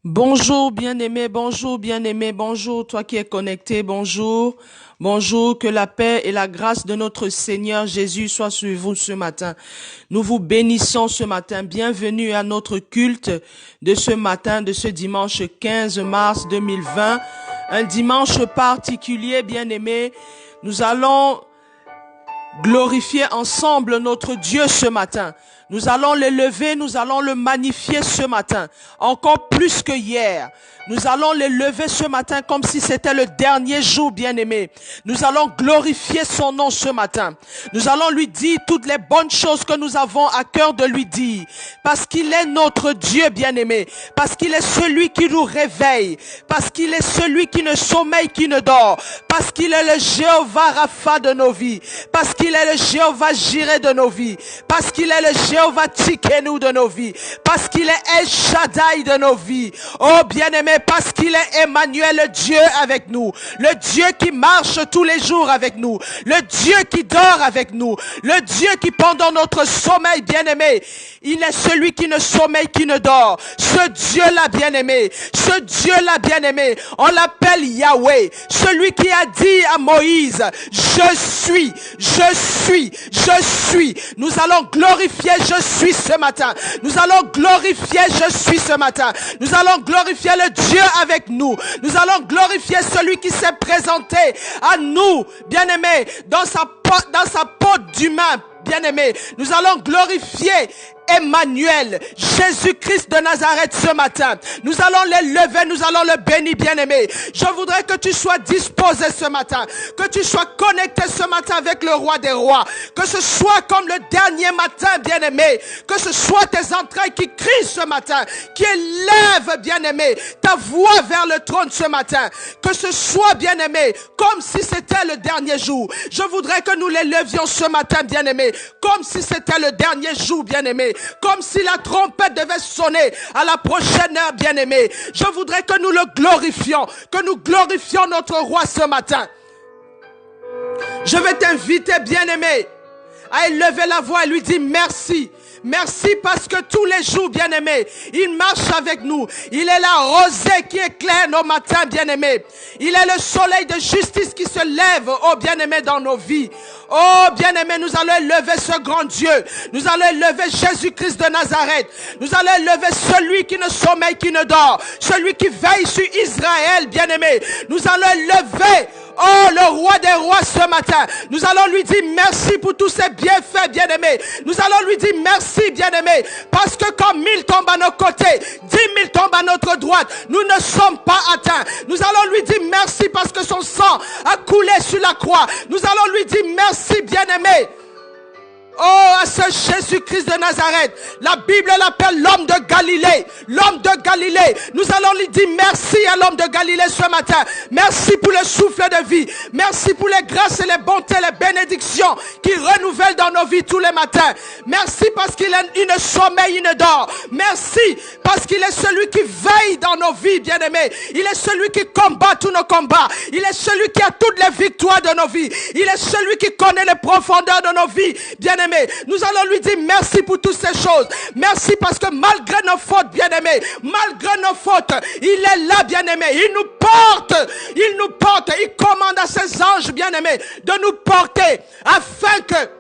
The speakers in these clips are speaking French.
Bonjour bien-aimé, bonjour bien-aimé, bonjour toi qui es connecté, bonjour, bonjour, que la paix et la grâce de notre Seigneur Jésus soient sur vous ce matin. Nous vous bénissons ce matin, bienvenue à notre culte de ce matin, de ce dimanche 15 mars 2020, un dimanche particulier bien-aimé. Nous allons glorifier ensemble notre Dieu ce matin. Nous allons l'élever, nous allons le magnifier ce matin, encore plus que hier. Nous allons l'élever ce matin comme si c'était le dernier jour, bien-aimé. Nous allons glorifier son nom ce matin. Nous allons lui dire toutes les bonnes choses que nous avons à cœur de lui dire. Parce qu'il est notre Dieu, bien-aimé. Parce qu'il est celui qui nous réveille. Parce qu'il est celui qui ne sommeille, qui ne dort. Parce qu'il est le Jéhovah Rapha de nos vies. Parce qu'il est le Jéhovah Jireh de nos vies. Parce qu'il est le Jéhovah Tsidkenu de nos vies. Parce qu'il est El Shaddai de nos vies. Oh, bien-aimé, parce qu'il est Emmanuel, le Dieu avec nous, le Dieu qui marche tous les jours avec nous, le Dieu qui dort avec nous, le Dieu qui pendant notre sommeil, bien-aimé, il est celui qui ne sommeille, qui ne dort. Ce Dieu-là, bien-aimé, ce Dieu-là, bien-aimé, on l'appelle Yahweh, celui qui a dit à Moïse, je suis. Nous allons glorifier je suis ce matin. Nous allons glorifier je suis ce matin. Nous allons glorifier le Dieu avec nous. Nous allons glorifier celui qui s'est présenté à nous, bien-aimés, dans sa peau d'humain, bien-aimés. Nous allons glorifier Emmanuel, Jésus-Christ de Nazareth ce matin. Nous allons l'élever, nous allons le bénir, bien-aimé. Je voudrais que tu sois disposé ce matin, que tu sois connecté ce matin avec le roi des rois, que ce soit comme le dernier matin, bien-aimé, que ce soit tes entrailles qui crient ce matin, qui élèvent, bien-aimé, ta voix vers le trône ce matin, que ce soit, bien-aimé, comme si c'était le dernier jour. Je voudrais que nous l'élevions ce matin, bien-aimé, comme si c'était le dernier jour, bien-aimé, comme si la trompette devait sonner à la prochaine heure, bien-aimé. Je voudrais que nous le glorifions, que nous glorifions notre roi ce matin. Je vais t'inviter, bien-aimé, à élever la voix et lui dire merci. Merci parce que tous les jours, bien-aimé, il marche avec nous. Il est la rosée qui éclaire nos matins, bien-aimé. Il est le soleil de justice qui se lève, oh bien-aimé, dans nos vies. Oh bien-aimé, nous allons élever ce grand Dieu. Nous allons élever Jésus-Christ de Nazareth. Nous allons élever celui qui ne sommeille, qui ne dort. Celui qui veille sur Israël, bien-aimé. Nous allons élever, oh, le roi des rois ce matin. Nous allons lui dire merci pour tous ses bienfaits, bien-aimé. Nous allons lui dire merci, bien-aimé. Parce que quand 1000 tombent à nos côtés, 10 000 tombent à notre droite, nous ne sommes pas atteints. Nous allons lui dire merci parce que son sang a coulé sur la croix. Nous allons lui dire merci, bien-aimé. Oh, à ce Jésus-Christ de Nazareth. La Bible l'appelle l'homme de Galilée. L'homme de Galilée. Nous allons lui dire merci à l'homme de Galilée ce matin. Merci pour le souffle de vie. Merci pour les grâces et les bontés, les bénédictions qui renouvellent dans nos vies tous les matins. Merci parce qu'il ne sommeille, il ne dort. Merci parce qu'il est celui qui veille dans nos vies, bien-aimés. Il est celui qui combat tous nos combats. Il est celui qui a toutes les victoires de nos vies. Il est celui qui connaît les profondeurs de nos vies, bien-aimés. Nous allons lui dire merci pour toutes ces choses. Merci parce que malgré nos fautes, bien-aimés, malgré nos fautes, il est là, bien-aimé. Il nous porte, il commande à ses anges, bien-aimés, de nous porter afin que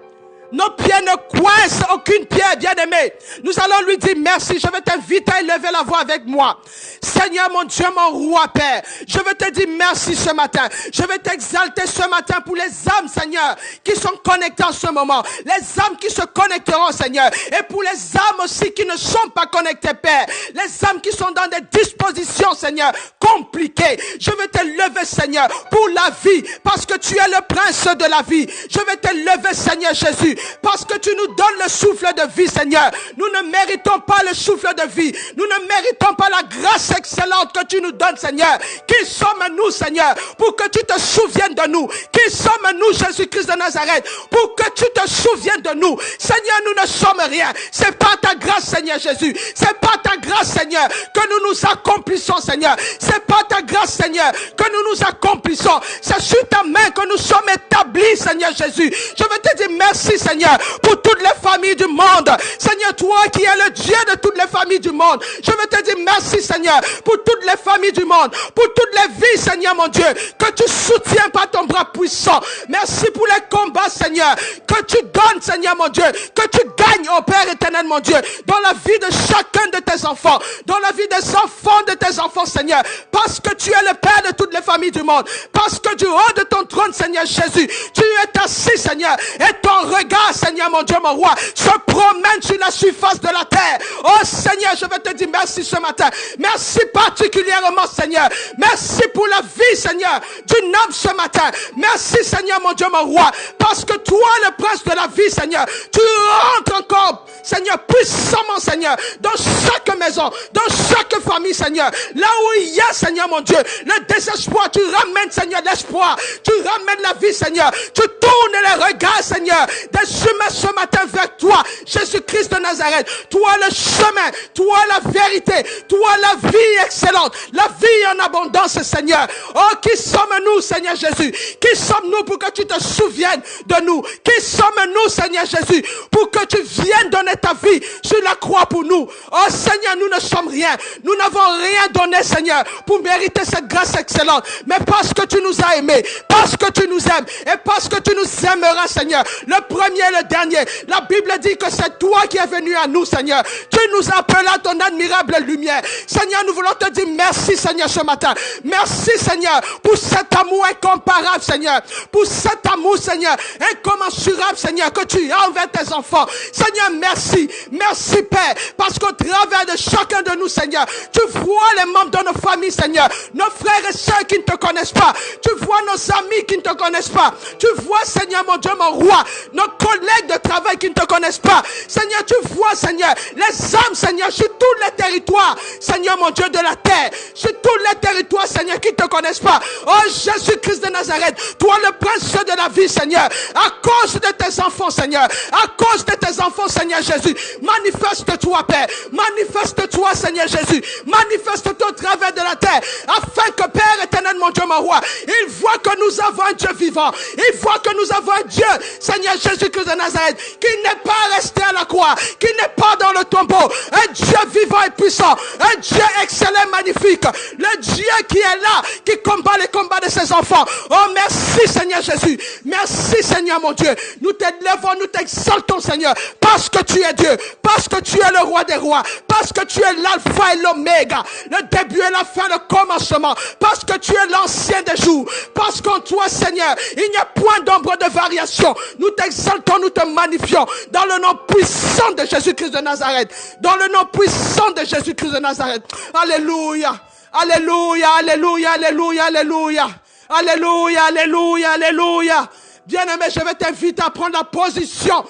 nos pieds ne coincent aucune pierre, bien-aimé. Nous allons lui dire merci. Je vais t'inviter à élever la voix avec moi. Seigneur, mon Dieu, mon roi, Père, je veux te dire merci ce matin. Je vais t'exalter ce matin pour les âmes, Seigneur, qui sont connectées en ce moment. Les âmes qui se connecteront, Seigneur. Et pour les âmes aussi qui ne sont pas connectées, Père. Les âmes qui sont dans des dispositions, Seigneur, compliquées. Je vais te lever, Seigneur, pour la vie. Parce que tu es le prince de la vie. Je vais te lever, Seigneur Jésus. Parce que tu nous donnes le souffle de vie, Seigneur. Nous ne méritons pas le souffle de vie. Nous ne méritons pas la grâce excellente que tu nous donnes, Seigneur. Qui sommes-nous, Seigneur, pour que tu te souviennes de nous? Qui sommes-nous, Jésus-Christ de Nazareth, pour que tu te souviennes de nous? Seigneur, nous ne sommes rien. C'est par ta grâce, Seigneur Jésus. C'est par ta grâce, Seigneur, que nous nous accomplissons, Seigneur. C'est par ta grâce, Seigneur, que nous nous accomplissons. C'est sur ta main que nous sommes établis, Seigneur Jésus. Je veux te dire merci, Seigneur, pour toutes les familles du monde. Seigneur, toi qui es le Dieu de toutes les familles du monde, je veux te dire merci, Seigneur, pour toutes les familles du monde, pour toutes les vies, Seigneur, mon Dieu, que tu soutiens par ton bras puissant. Merci pour les combats, Seigneur, que tu donnes, Seigneur, mon Dieu, que tu gagnes, oh Père éternel, mon Dieu, dans la vie de chacun de tes enfants, dans la vie des enfants de tes enfants, Seigneur, parce que tu es le Père de toutes les familles du monde, parce que du haut de ton trône, Seigneur Jésus, tu es assis, Seigneur, et ton regard, Seigneur, mon Dieu, mon roi, se promène sur la surface de la terre. Oh Seigneur, je veux te dire merci ce matin. Merci particulièrement, Seigneur. Merci pour la vie, Seigneur, d'une âme ce matin. Merci, Seigneur, mon Dieu, mon roi, parce que toi, le prince de la vie, Seigneur, tu rentres encore, Seigneur, puissamment, Seigneur, dans chaque maison, dans chaque famille, Seigneur, là où il y a, Seigneur, mon Dieu, le désespoir, tu ramènes, Seigneur, l'espoir, tu ramènes la vie, Seigneur, tu tournes les regards, Seigneur, des humains ce matin vers toi, Jésus-Christ de Nazareth, toi le chemin, toi la vérité, toi la vie excellente, la vie en abondance, Seigneur. Oh, qui sommes-nous, Seigneur Jésus? Qui sommes-nous pour que tu te souviennes de nous? Qui sommes-nous, Seigneur Jésus, pour que tu viennes donner ta vie sur la croix pour nous? Oh Seigneur, nous ne sommes rien. Nous n'avons rien donné, Seigneur, pour mériter cette grâce excellente. Mais parce que tu nous as aimés, parce que tu nous aimes et parce que tu nous aimeras, Seigneur, le premier et le dernier. La Bible dit que c'est toi qui es venu à nous, Seigneur. Tu nous appelles à ton admirable lumière. Seigneur, nous voulons te dire merci, Seigneur, ce matin. Merci, Seigneur, pour cet amour incomparable, Seigneur. Pour cet amour, Seigneur, incommensurable, Seigneur, que tu as envers tes enfants. Seigneur, merci. Merci, Père, parce qu'au travers de chacun de nous, Seigneur, tu vois les membres de nos familles, Seigneur, nos frères et sœurs qui ne te connaissent pas. Tu vois nos amis qui ne te connaissent pas. Tu vois, Seigneur, mon Dieu, mon roi, nos collègues de travail qui ne te connaissent pas. Seigneur, tu vois, Seigneur, les âmes, Seigneur, sur tous les territoires, Seigneur, mon Dieu, de la terre, sur tous les territoires, Seigneur, qui ne te connaissent pas. Oh, Jésus-Christ de Nazareth, toi, le prince de la vie, Seigneur, à cause de tes enfants, Seigneur, à cause de tes enfants, Seigneur Jésus, manifeste-toi, Père, manifeste-toi, Seigneur Jésus, manifeste-toi au travers de la terre, afin que, Père éternel, mon Dieu, mon roi, il voit que nous avons un Dieu vivant, il voit que nous avons un Dieu, Seigneur Jésus-Christ de Nazareth, qui n'est pas resté à la croix, qui n'est pas dans le tombeau, un Dieu vivant et puissant, un Dieu excellent, magnifique, le Dieu qui est là, qui combat les combats de ses enfants. Oh, merci, Seigneur Jésus, merci, Seigneur, mon Dieu, nous t'élevons, nous t'exaltons, Seigneur, parce que tu es Dieu, parce que tu es le roi des rois, parce que tu es l'alpha et l'oméga, le début et la fin, le commencement, parce que tu es l'ancien des jours, parce qu'en toi, Seigneur, il n'y a point d'ombre de variation. Nous t'exaltons, nous te magnifions, dans le nom puissant de Jésus-Christ de Nazareth, dans le nom puissant de Jésus-Christ de Nazareth. Alléluia, alléluia, alléluia, alléluia, alléluia, alléluia, alléluia, alléluia. Bien-aimé, je vais t'inviter à prendre la position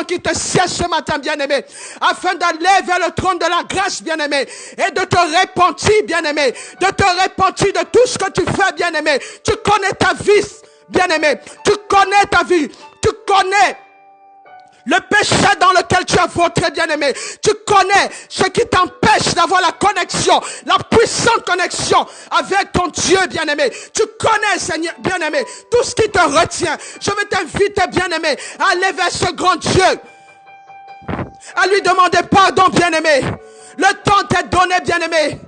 qui te siège ce matin, bien-aimé, afin d'aller vers le trône de la grâce, bien-aimé, et de te repentir, bien-aimé, de te repentir de tout ce que tu fais, bien-aimé. Tu connais ta vie, bien-aimé, tu connais ta vie, tu connais le péché dans lequel tu as vautré, bien-aimé. Tu connais ce qui t'empêche d'avoir la connexion, la puissante connexion avec ton Dieu, bien-aimé. Tu connais, Seigneur, bien-aimé, tout ce qui te retient. Je vais t'inviter, bien-aimé, à aller vers ce grand Dieu, à lui demander pardon, bien-aimé. Le temps t'est donné, bien-aimé.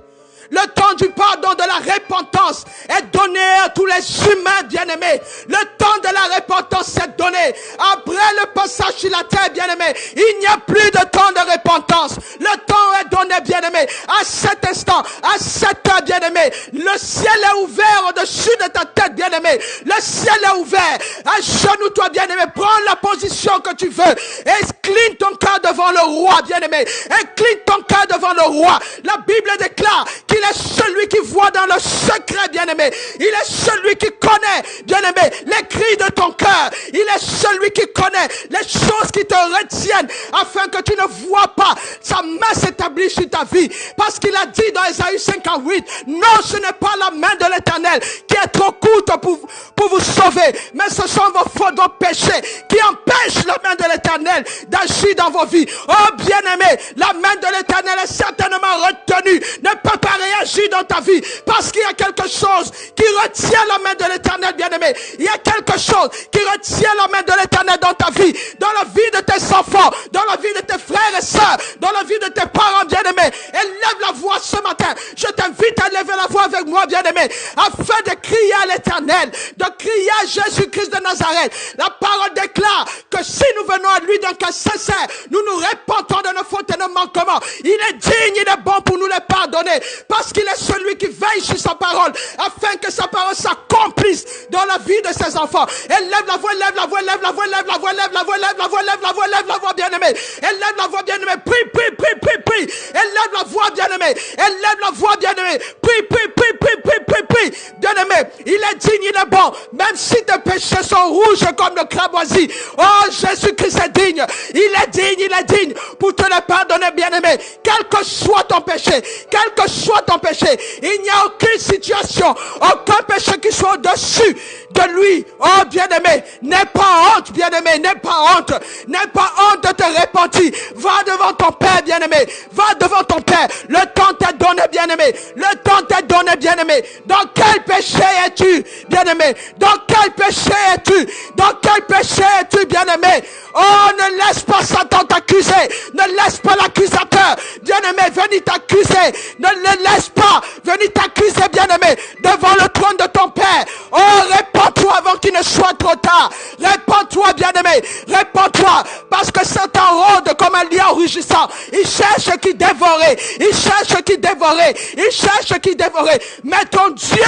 Le temps du pardon, de la repentance est donné à tous les humains, bien-aimés. Le temps de la repentance est donné. Après le passage sur la terre, bien-aimés, il n'y a plus de temps de repentance. Le temps est donné, bien-aimés. À cet instant, à cette heure, bien-aimés, le ciel est ouvert au-dessus de ta tête, bien-aimé. Le ciel est ouvert. Agenouille-toi, bien-aimé. Prends la position que tu veux. Incline ton cœur devant le roi, bien-aimé. Incline ton cœur devant le roi. La Bible déclare qu'il est celui qui voit dans le secret, bien-aimé. Il est celui qui connaît, bien-aimé, les cris de ton cœur. Il est celui qui connaît les choses qui te retiennent afin que tu ne vois pas sa main s'établir sur ta vie. Parce qu'il a dit dans Ésaïe 58, non, ce n'est pas la main de l'Éternel qui est trop courte pour vous sauver, mais ce sont vos fautes, vos péchés qui empêchent la main de l'Éternel d'agir dans vos vies. Oh bien-aimé, la main de l'Éternel est certainement retenue, ne peut pas réagir agit dans ta vie. Parce qu'il y a quelque chose qui retient la main de l'Éternel, bien-aimé. Il y a quelque chose qui retient la main de l'Éternel dans ta vie, dans la vie de tes enfants, dans la vie de tes frères et sœurs, dans la vie de tes parents, bien-aimés. Élève la voix ce matin. Je t'invite à lever la voix avec moi, bien-aimé, afin de crier à l'Éternel, de crier à Jésus-Christ de Nazareth. La parole déclare que si nous venons à lui d'un cœur sincère, nous nous répentons de nos fautes et nos manquements. Il est digne, il est bon pour nous les pardonner, parce qu'il est celui qui veille sur sa parole, afin que sa parole s'accomplisse dans la vie de ses enfants. Élève la voix, élève la voix, élève la voix, élève la voix, élève la voix, élève la voix, élève la voix, élève la voix, bien-aimé. Élève la voix, bien-aimé. Prie, prie, prie, prie, prie. Élève la voix, bien-aimé. Élève la voix, bien-aimé. Prie, prie, prie, prie, prie, prie, prie. Bien-aimé, il est digne, il est bon. Même si tes péchés sont rouges comme le cramoisi. Oh, Jésus-Christ est digne. Il est digne, il est digne pour te le pardonner, bien-aimé. Quel que soit ton péché, quel que soit ton péché, il n'y a aucune situation, aucun péché qui soit au-dessus de lui. Oh, bien-aimé, n'aie pas honte, bien-aimé, n'aie pas honte. N'aie pas honte de te repentir. Va devant ton Père, bien-aimé. Va devant ton Père. Le temps t'est donné, bien-aimé. Le temps t'est donné, bien-aimé. Dans quel péché es-tu, bien-aimé? Dans quel péché es-tu? Dans quel péché es-tu, bien-aimé? Oh, ne laisse pas Satan t'accuser. Ne laisse pas l'accusateur, bien-aimé, venir t'accuser. Ne le laisse pas venir t'accuser, bien-aimé, devant le trône de ton Père. Oh, répands-toi avant qu'il ne soit trop tard. Répands-toi, bien-aimé. Répands-toi, parce que Satan rôde comme un lion rugissant. Il cherche qui dévorer. Il cherche qui dévorer. Il cherche qui dévorer. Mais ton Dieu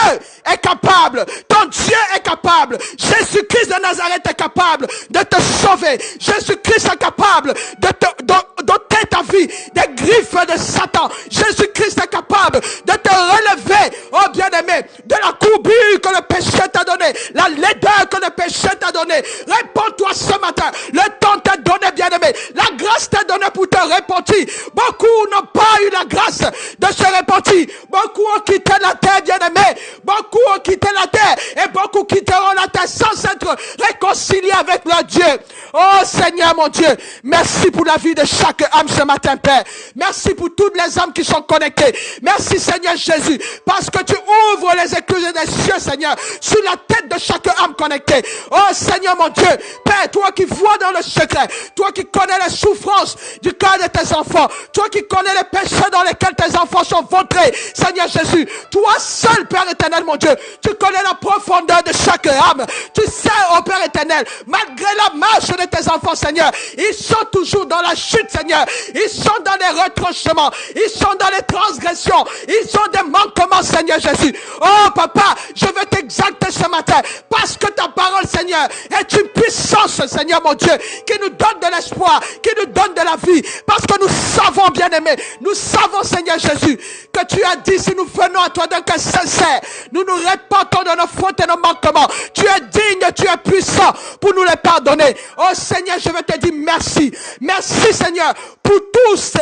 est capable. Ton Dieu est capable. Jésus-Christ de Nazareth est capable de te sauver. Jésus-Christ est capable d'ôter ta vie des griffes de Satan. Jésus-Christ est capable de te relever, oh bien-aimé, de la courbure que le péché t'a donné, la laideur que le péché t'a donné. Réponds-toi ce matin. Le temps t'est donné, bien-aimé. La grâce t'est donnée pour te repentir. Beaucoup n'ont pas eu la grâce de se repentir. Beaucoup ont quitté la terre, bien-aimé. Beaucoup ont quitté la terre et beaucoup quitteront la terre sans être réconciliés avec leur Dieu. Oh Seigneur mon Dieu, merci pour la vie de chaque âme ce matin, Père. Merci pour toutes les âmes qui sont connectées. Merci Seigneur Jésus, parce que tu ouvres les écluses des cieux, Seigneur, sur la tête de chaque âme connectée. Oh Seigneur mon Dieu, Père, toi qui vois dans le secret, toi qui connais les souffrances du cœur de tes enfants, toi qui connais les péchés dans lesquels tes enfants sont vautrés, Seigneur Jésus, toi seul, Père éternel mon Dieu, tu connais la profondeur de chaque âme. Tu sais, oh Père éternel, malgré la marche de tes enfants, Seigneur, ils sont toujours dans la chute, Seigneur. Ils sont dans les retranchements. Ils sont dans les transgressions. Ils ont des manquements, Seigneur Jésus. Oh, Papa, je veux t'exalter ce matin parce que ta parole, Seigneur, est une puissance, Seigneur mon Dieu, qui nous donne de l'espoir, qui nous donne de la vie. Parce que nous savons, bien-aimés, nous savons, Seigneur Jésus, que tu as dit, si nous venons à toi d'un cœur sincère, nous nous répentons de nos fautes et nos manquements. Tu es digne, tu es puissant pour nous les pardonner. Oh Seigneur, je veux te dire merci. Merci Seigneur pour tous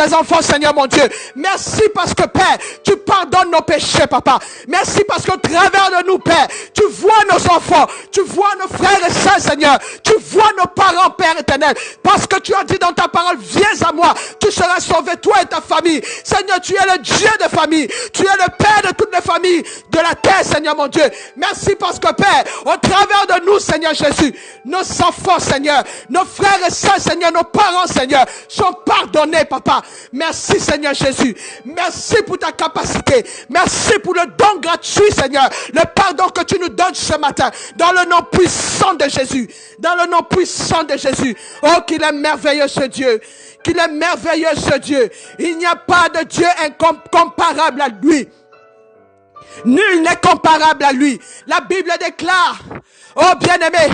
les enfants, Seigneur mon Dieu. Merci parce que Père, tu pardonnes nos péchés, Papa. Merci parce qu'au travers de nous, Père, tu vois nos enfants, tu vois nos frères et sœurs, Seigneur. Tu vois nos parents, Père éternel. Parce que tu as dit dans ta parole, viens à moi, tu seras sauvé, toi et ta famille. Seigneur, tu es le Dieu de famille. Tu es le Père de toutes les familles de la terre, Seigneur mon Dieu. Merci parce que Père, au travers de nous, Seigneur Jésus, nos enfants, Seigneur, nos frères et sœurs, Seigneur, nos parents, Seigneur, sont pardonnés, Papa. Merci, Seigneur Jésus. Merci pour ta capacité. Merci pour le don gratuit, Seigneur. Le pardon que tu nous donnes ce matin. Dans le nom puissant de Jésus. Dans le nom puissant de Jésus. Oh, qu'il est merveilleux ce Dieu. Qu'il est merveilleux ce Dieu. Il n'y a pas de Dieu incomparable à lui. Nul n'est comparable à lui. La Bible déclare, oh bien-aimé,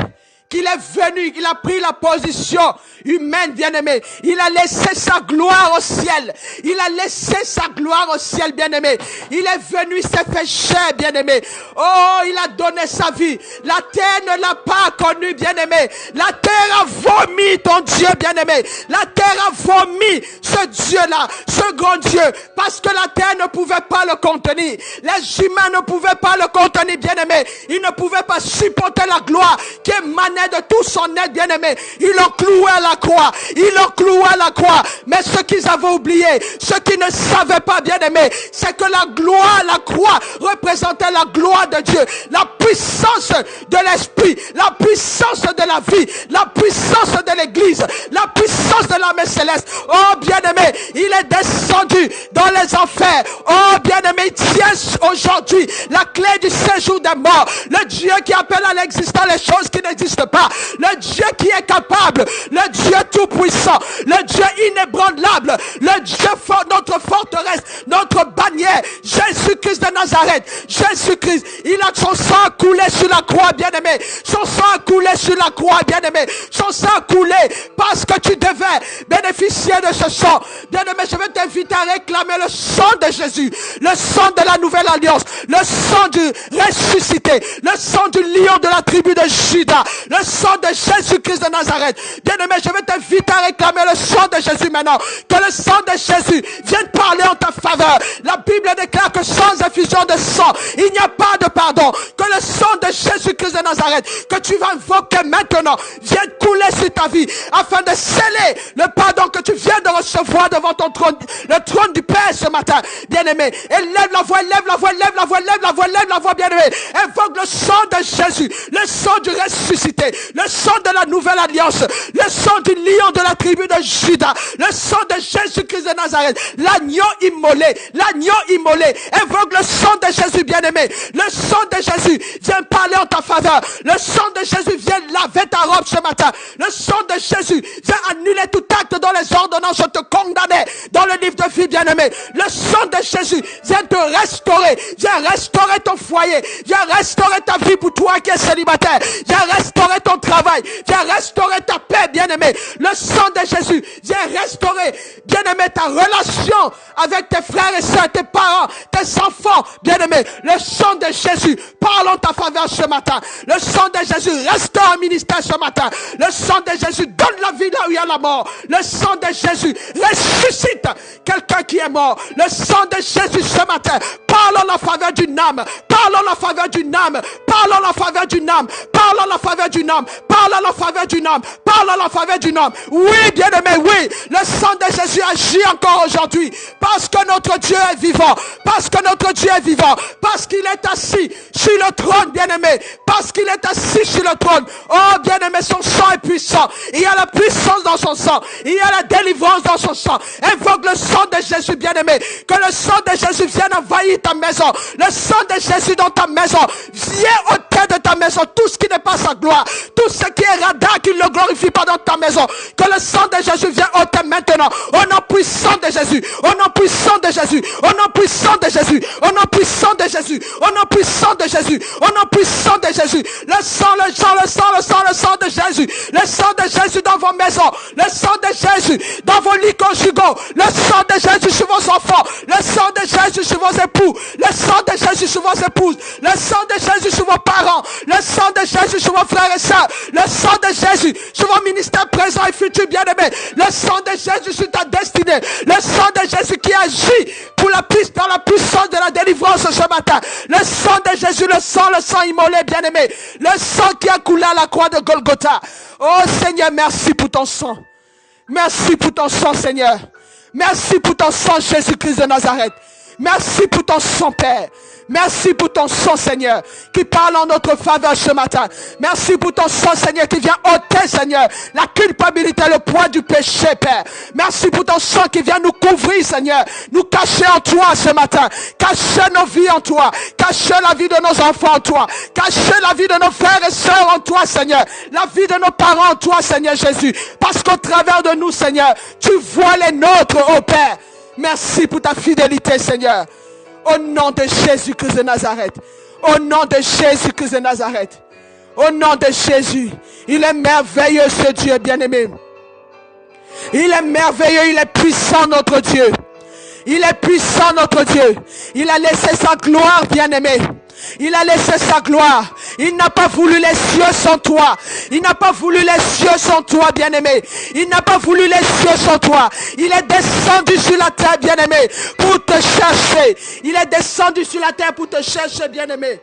qu'il est venu, il a pris la position humaine, bien-aimé. Il a laissé sa gloire au ciel. Il a laissé sa gloire au ciel, bien-aimé. Il est venu, il s'est fait chair, bien-aimé. Oh, il a donné sa vie. La terre ne l'a pas connu, bien-aimé. La terre a vomi ton Dieu, bien-aimé. La terre a vomi ce Dieu-là, ce grand Dieu, parce que la terre ne pouvait pas le contenir. Les humains ne pouvaient pas le contenir, bien-aimé. Ils ne pouvaient pas supporter la gloire qui émanait de tout son être, bien-aimé. Ils l'ont cloué à la la croix. Ils l'ont cloué à la croix. Mais ce qu'ils avaient oublié, ce qu'ils ne savaient pas, bien aimé, c'est que la gloire, la croix représentait la gloire de Dieu, la puissance de l'esprit, la puissance de la vie, la puissance de l'église, la puissance de l'armée céleste. Oh bien aimé, il est descendu dans les enfers. Oh bien aimé, il tient aujourd'hui la clé du séjour des morts. Le Dieu qui appelle à l'existence les choses qui n'existent pas. Le Dieu qui est capable, le Dieu tout puissant, le Dieu inébranlable, le Dieu fort, notre forteresse, notre bannière, Jésus-Christ de Nazareth. Jésus-Christ, il a son sang coulé sur la croix, bien-aimé. Son sang a coulé sur la croix, bien-aimé. Son sang a coulé parce que tu devais bénéficier de ce sang. Bien-aimé, je vais t'inviter à réclamer le sang de Jésus, le sang de la nouvelle alliance, le sang du ressuscité, le sang du lion de la tribu de Juda, le sang de Jésus-Christ de Nazareth. Bien-aimé, je vais t'inviter à réclamer le sang de Jésus maintenant. Que le sang de Jésus vienne parler en ta faveur. La Bible déclare que sans effusion de sang, il n'y a pas de pardon. Que le sang de Jésus-Christ de Nazareth, que tu vas invoquer maintenant, vienne couler sur ta vie, afin de sceller le pardon que tu viens de recevoir devant ton trône, le trône du Père ce matin. Bien-aimé, élève la voix, élève la voix, élève la voix, élève la voix, élève la voix, bien-aimé. Invoque le sang de Jésus, le sang du ressuscité, le sang de la nouvelle alliance, le sang du lion de la tribu de Juda, le sang de Jésus-Christ de Nazareth, l'agneau immolé, l'agneau immolé. Invoque le sang de Jésus, bien-aimé. Le sang de Jésus vient parler en ta faveur. Le sang de Jésus vient laver ta robe ce matin. Le sang de Jésus vient annuler tout acte dont les ordonnances te condamnaient dans le livre de vie, bien-aimé. Le sang de Jésus vient te restaurer, vient restaurer ton foyer, vient restaurer ta vie pour toi qui es célibataire, vient restaurer ton travail, vient restaurer ta paix, bien-aimé. Le sang de Jésus vient restaurer, bien-aimé, ta relation avec tes frères et sœurs, tes parents, tes enfants, bien-aimé. Le sang de Jésus parle en ta faveur ce matin. Le sang de Jésus restaure un ministère ce matin. Le sang de Jésus donne la vie là où il y a la mort. Le sang de Jésus ressuscite quelqu'un qui est mort. Le sang de Jésus ce matin parle en la faveur d'une âme. Parle en la faveur d'une âme. Parle en la faveur d'une âme. Parle en la faveur d'une âme. Parle en la faveur d'une âme. Parle en la faveur d'une âme. Oui, bien-aimé, oui. Le sang de Jésus agit encore aujourd'hui. Parce que notre Dieu est vivant. Parce que notre Dieu est vivant. Parce qu'il est assis sur le trône, bien-aimé. Parce qu'il est assis sur le trône. Oh, bien-aimé, son sang est puissant. Il y a la puissance dans son sang. Il y a la délivrance dans son sang. Invoque le sang de Jésus, bien-aimé. Que le sang de Jésus vienne envahir ta maison. Le sang de Jésus dans ta maison. Viens ôter de ta maison tout ce qui n'est pas sa gloire. Tout ce qui est radin, qui ne le glorifie pas dans ta maison. Que le sang de Jésus vienne ôter maintenant. Au nom puissant de Jésus. Au nom puissant de Jésus. Au nom puissant de Jésus. Au nom puissant de Jésus. Au nom puissant de Jésus. Au nom puissant de Jésus. Le sang, le sang, le sang, le sang, le sang de Jésus. Le sang de Jésus dans vos maisons. Le sang de Jésus dans vos lits conjugaux. Le sang de Jésus sur vos enfants. Le sang de Jésus sur vos époux. Le sang de Jésus sur vos épouses. Le sang de Jésus sur vos parents. Le sang de Jésus sur vos frères et sœurs. Le sang de Jésus sur vos ministères présents et futurs, bien-aimés. Le sang de Jésus sur ta destinée. Le sang de Jésus qui agit pour dans la puissance de la délivrance ce matin. Le sang de Jésus, le sang immolé, bien-aimé. Le sang qui a coulé à la croix de Golgotha. Oh Seigneur, merci pour ton sang. Merci pour ton sang, Seigneur. Merci pour ton sang, Jésus-Christ de Nazareth. Merci pour ton sang, Père. Merci pour ton sang, Seigneur, qui parle en notre faveur ce matin. Merci pour ton sang, Seigneur, qui vient ôter, Seigneur, la culpabilité, le poids du péché, Père. Merci pour ton sang qui vient nous couvrir, Seigneur, nous cacher en toi ce matin. Cacher nos vies en toi. Cacher la vie de nos enfants en toi. Cacher la vie de nos frères et sœurs en toi, Seigneur. La vie de nos parents en toi, Seigneur Jésus. Parce qu'au travers de nous, Seigneur, tu vois les nôtres, ô Père. Merci pour ta fidélité, Seigneur. Au nom de Jésus-Christ de Nazareth. Au nom de Jésus-Christ de Nazareth. Au nom de Jésus. Il est merveilleux ce Dieu bien-aimé. Il est merveilleux, il est puissant notre Dieu. Il est puissant notre Dieu. Il a laissé sa gloire bien-aimé. Il a laissé sa gloire. Il n'a pas voulu les cieux sans toi. Il n'a pas voulu les cieux sans toi, bien-aimé. Il n'a pas voulu les cieux sans toi. Il est descendu sur la terre, bien-aimé, pour te chercher. Il est descendu sur la terre pour te chercher, bien-aimé.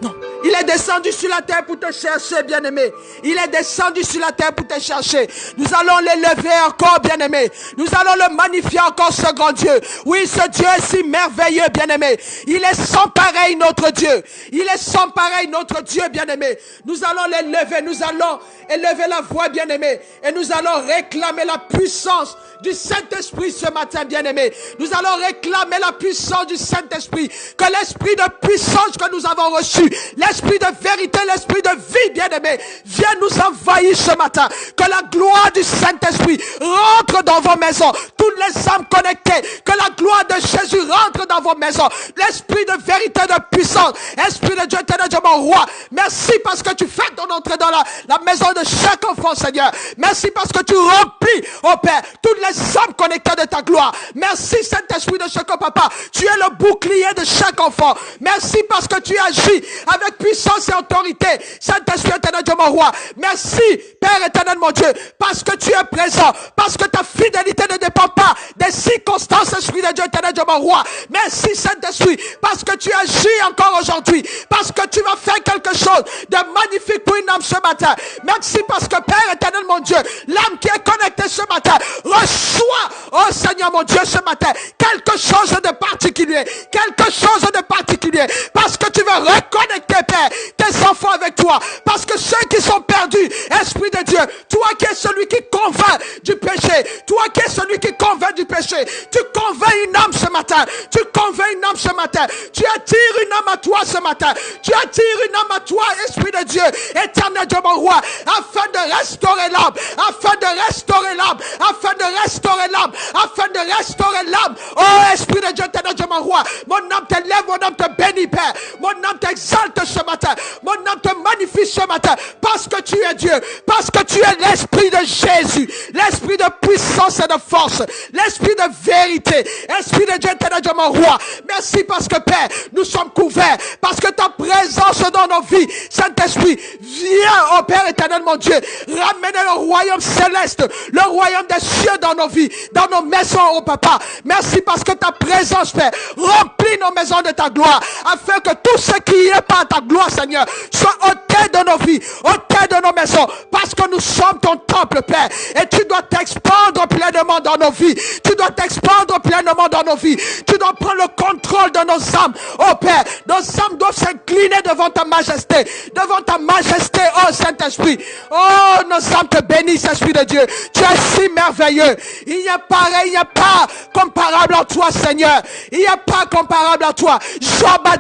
Non, Il est descendu sur la terre pour te chercher, bien-aimé. Il est descendu sur la terre pour te chercher. Nous allons l'élever encore, bien-aimé. Nous allons le magnifier encore, ce grand Dieu. Oui, ce Dieu est si merveilleux, bien-aimé. Il est sans pareil, notre Dieu. Il est sans pareil, notre Dieu, bien-aimé. Nous allons l'élever. Nous allons élever la voix, bien-aimé. Et nous allons réclamer la puissance du Saint-Esprit ce matin, bien-aimé. Nous allons réclamer la puissance du Saint-Esprit. Que l'esprit de puissance que nous avons reçu, l'esprit de vérité, l'esprit de vie, bien-aimé, viens nous envahir ce matin. Que la gloire du Saint-Esprit rentre dans vos maisons. Toutes les âmes connectées, que la gloire de Jésus rentre dans vos maisons. L'esprit de vérité, de puissance. Esprit de Dieu, éternel Dieu, mon roi. Merci parce que tu fais ton entrée dans la maison de chaque enfant, Seigneur. Merci parce que tu remplis, oh Père, toutes les âmes connectées de ta gloire. Merci, Saint-Esprit de chaque papa. Tu es le bouclier de chaque enfant. Merci parce que tu agis avec puissance et autorité. Saint-Esprit éternel Dieu, mon roi. Merci, Père éternel, mon Dieu, parce que tu es présent, parce que ta fidélité ne dépend pas des circonstances, Esprit de Dieu, éternel Dieu, mon roi. Merci, Saint-Esprit, parce que tu agis encore aujourd'hui, parce que tu vas faire quelque chose de magnifique pour une âme ce matin. Merci parce que, Père éternel, mon Dieu, l'âme qui est connectée ce matin, reçoit, oh Seigneur, mon Dieu, ce matin, quelque chose de particulier, quelque chose de particulier, parce que tu veux reconnecter, Père, tes enfants avec toi, parce que ceux qui sont perdus, Esprit de Dieu, toi qui es celui qui convainc du péché, toi qui es celui qui convainc du péché, tu convaincs une âme ce matin, tu convaincs une âme ce matin, tu attires une âme à toi ce matin, tu attires une âme à toi, Esprit de Dieu, éternel Dieu, mon roi, afin de restaurer l'âme, afin de restaurer l'âme, afin de restaurer l'âme, afin de restaurer l'âme. Oh Esprit de Dieu, éternel Dieu, mon roi, mon âme t'élève, mon âme te bénit, Père, mon âme t'exalte ce matin, mon âme te magnifie ce matin, parce que tu es Dieu, parce que tu es l'Esprit de Jésus, l'Esprit de puissance et de force, l'Esprit de vérité, Esprit de Dieu, éternel Dieu, mon roi. Merci parce que, Père, nous sommes couverts, parce que ta présence dans nos vies, Saint-Esprit, viens, oh Père éternel, mon Dieu, ramener le royaume céleste, le royaume des cieux dans nos vies, dans nos maisons, oh Papa. Merci parce que ta présence, Père, remplit nos maisons de ta gloire, afin que tout ce qui n'est pas ta gloire, Seigneur, soit ôté de nos vies, ôté de nos maisons, parce que nous sommes ton temple, Père, et tu dois t'expandre pleinement dans nos vies, tu dois t'expandre pleinement dans nos vies, tu dois prendre le contrôle de nos âmes, oh Père, nos âmes doivent s'incliner devant ta majesté, oh Saint-Esprit, oh nos âmes te bénissent, Esprit de Dieu, tu es si merveilleux, il n'y a pareil, il n'y a pas comparable à toi, Seigneur, il n'y a pas comparable à toi. Job a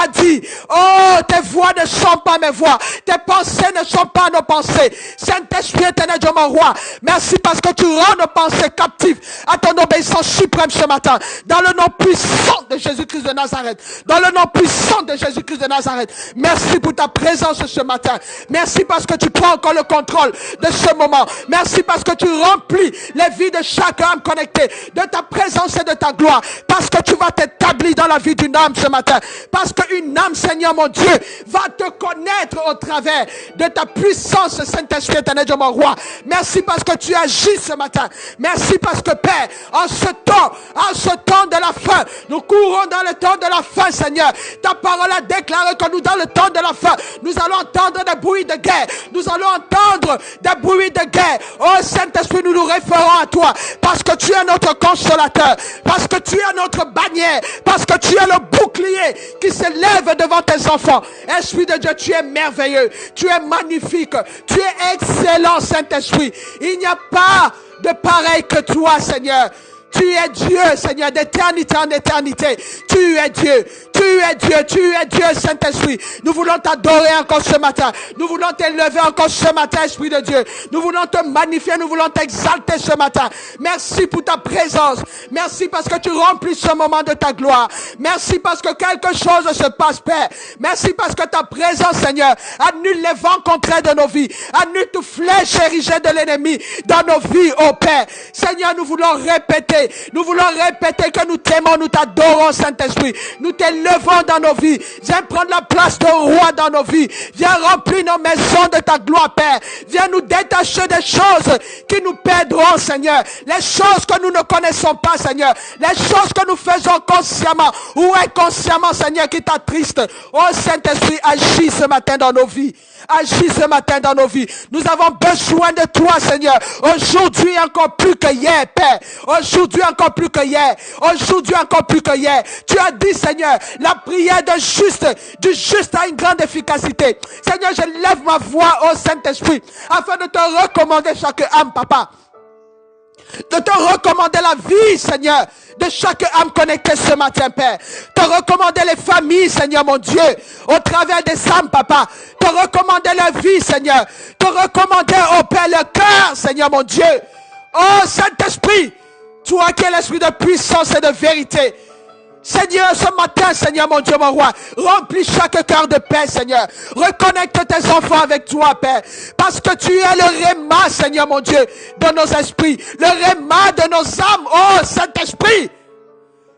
dit, oh tes voix ne sont pas mes voix, tes pensées ne sont pas nos pensées. Saint-Esprit éternel Dieu, mon roi, merci parce que tu rends nos pensées captives à ton obéissance suprême ce matin, dans le nom puissant de Jésus-Christ de Nazareth, dans le nom puissant de Jésus-Christ de Nazareth. Merci pour ta présence ce matin, merci parce que tu prends encore le contrôle de ce moment, merci parce que tu remplis les vies de chaque âme connectée de ta présence et de ta gloire, parce que tu vas t'établir dans la vie d'une âme ce matin, parce qu'une âme, Seigneur mon Dieu, va te connaître au travers de ta puissance, Saint-Esprit éternel Dieu, mon roi. Merci parce que tu agis ce matin, merci parce que, Père, en ce temps de la fin, nous courons dans le temps de la fin, Seigneur. Ta parole a déclaré que nous, dans le temps de la fin, nous allons entendre des bruits de guerre, nous allons entendre des bruits de guerre. Oh Saint-Esprit, nous nous référons à toi, parce que tu es notre consolateur, parce que tu es notre bannière, parce que tu es le bouclier qui s'élève devant tes enfants. Esprit de Dieu, tu es merveilleux, tu es magnifique, tu es excellent, Saint-Esprit. Il n'y a pas de pareil que toi, Seigneur. Tu es Dieu, Seigneur, d'éternité en éternité. Tu es Dieu, tu es Dieu, tu es Dieu, Saint-Esprit. Nous voulons t'adorer encore ce matin. Nous voulons t'élever encore ce matin, Esprit de Dieu. Nous voulons te magnifier, nous voulons t'exalter ce matin. Merci pour ta présence. Merci parce que tu remplis ce moment de ta gloire. Merci parce que quelque chose se passe, Père. Merci parce que ta présence, Seigneur, annule les vents contraires de nos vies. Annule toute flèche érigée de l'ennemi dans nos vies, oh Père. Seigneur, nous voulons répéter répéter. Nous voulons répéter que nous t'aimons, nous t'adorons, Saint-Esprit. Nous t'élevons dans nos vies. Viens prendre la place de roi dans nos vies. Viens remplir nos maisons de ta gloire, Père. Viens nous détacher des choses qui nous perdront, Seigneur. Les choses que nous ne connaissons pas, Seigneur. Les choses que nous faisons consciemment ou inconsciemment, Seigneur, qui t'attristent. Oh Saint-Esprit, agis ce matin dans nos vies. Agis ce matin dans nos vies. Nous avons besoin de toi, Seigneur. Aujourd'hui encore plus que hier, Père. Aujourd'hui encore plus que hier. Aujourd'hui encore plus que hier. Tu as dit, Seigneur, la prière du juste a une grande efficacité. Seigneur, je lève ma voix au Saint-Esprit afin de te recommander chaque âme, Papa. De te recommander la vie, Seigneur, de chaque âme connectée ce matin, Père. Te recommander les familles, Seigneur, mon Dieu, au travers des âmes, Papa. Te recommander la vie, Seigneur. Te recommander, oh Père, le cœur, Seigneur, mon Dieu. Oh Saint-Esprit, toi qui es l'esprit de puissance et de vérité. Seigneur, ce matin, Seigneur, mon Dieu, mon roi, remplis chaque cœur de paix, Seigneur. Reconnecte tes enfants avec toi, Père. Parce que tu es le réma, Seigneur, mon Dieu, de nos esprits. Le réma de nos âmes. Oh, Saint-Esprit.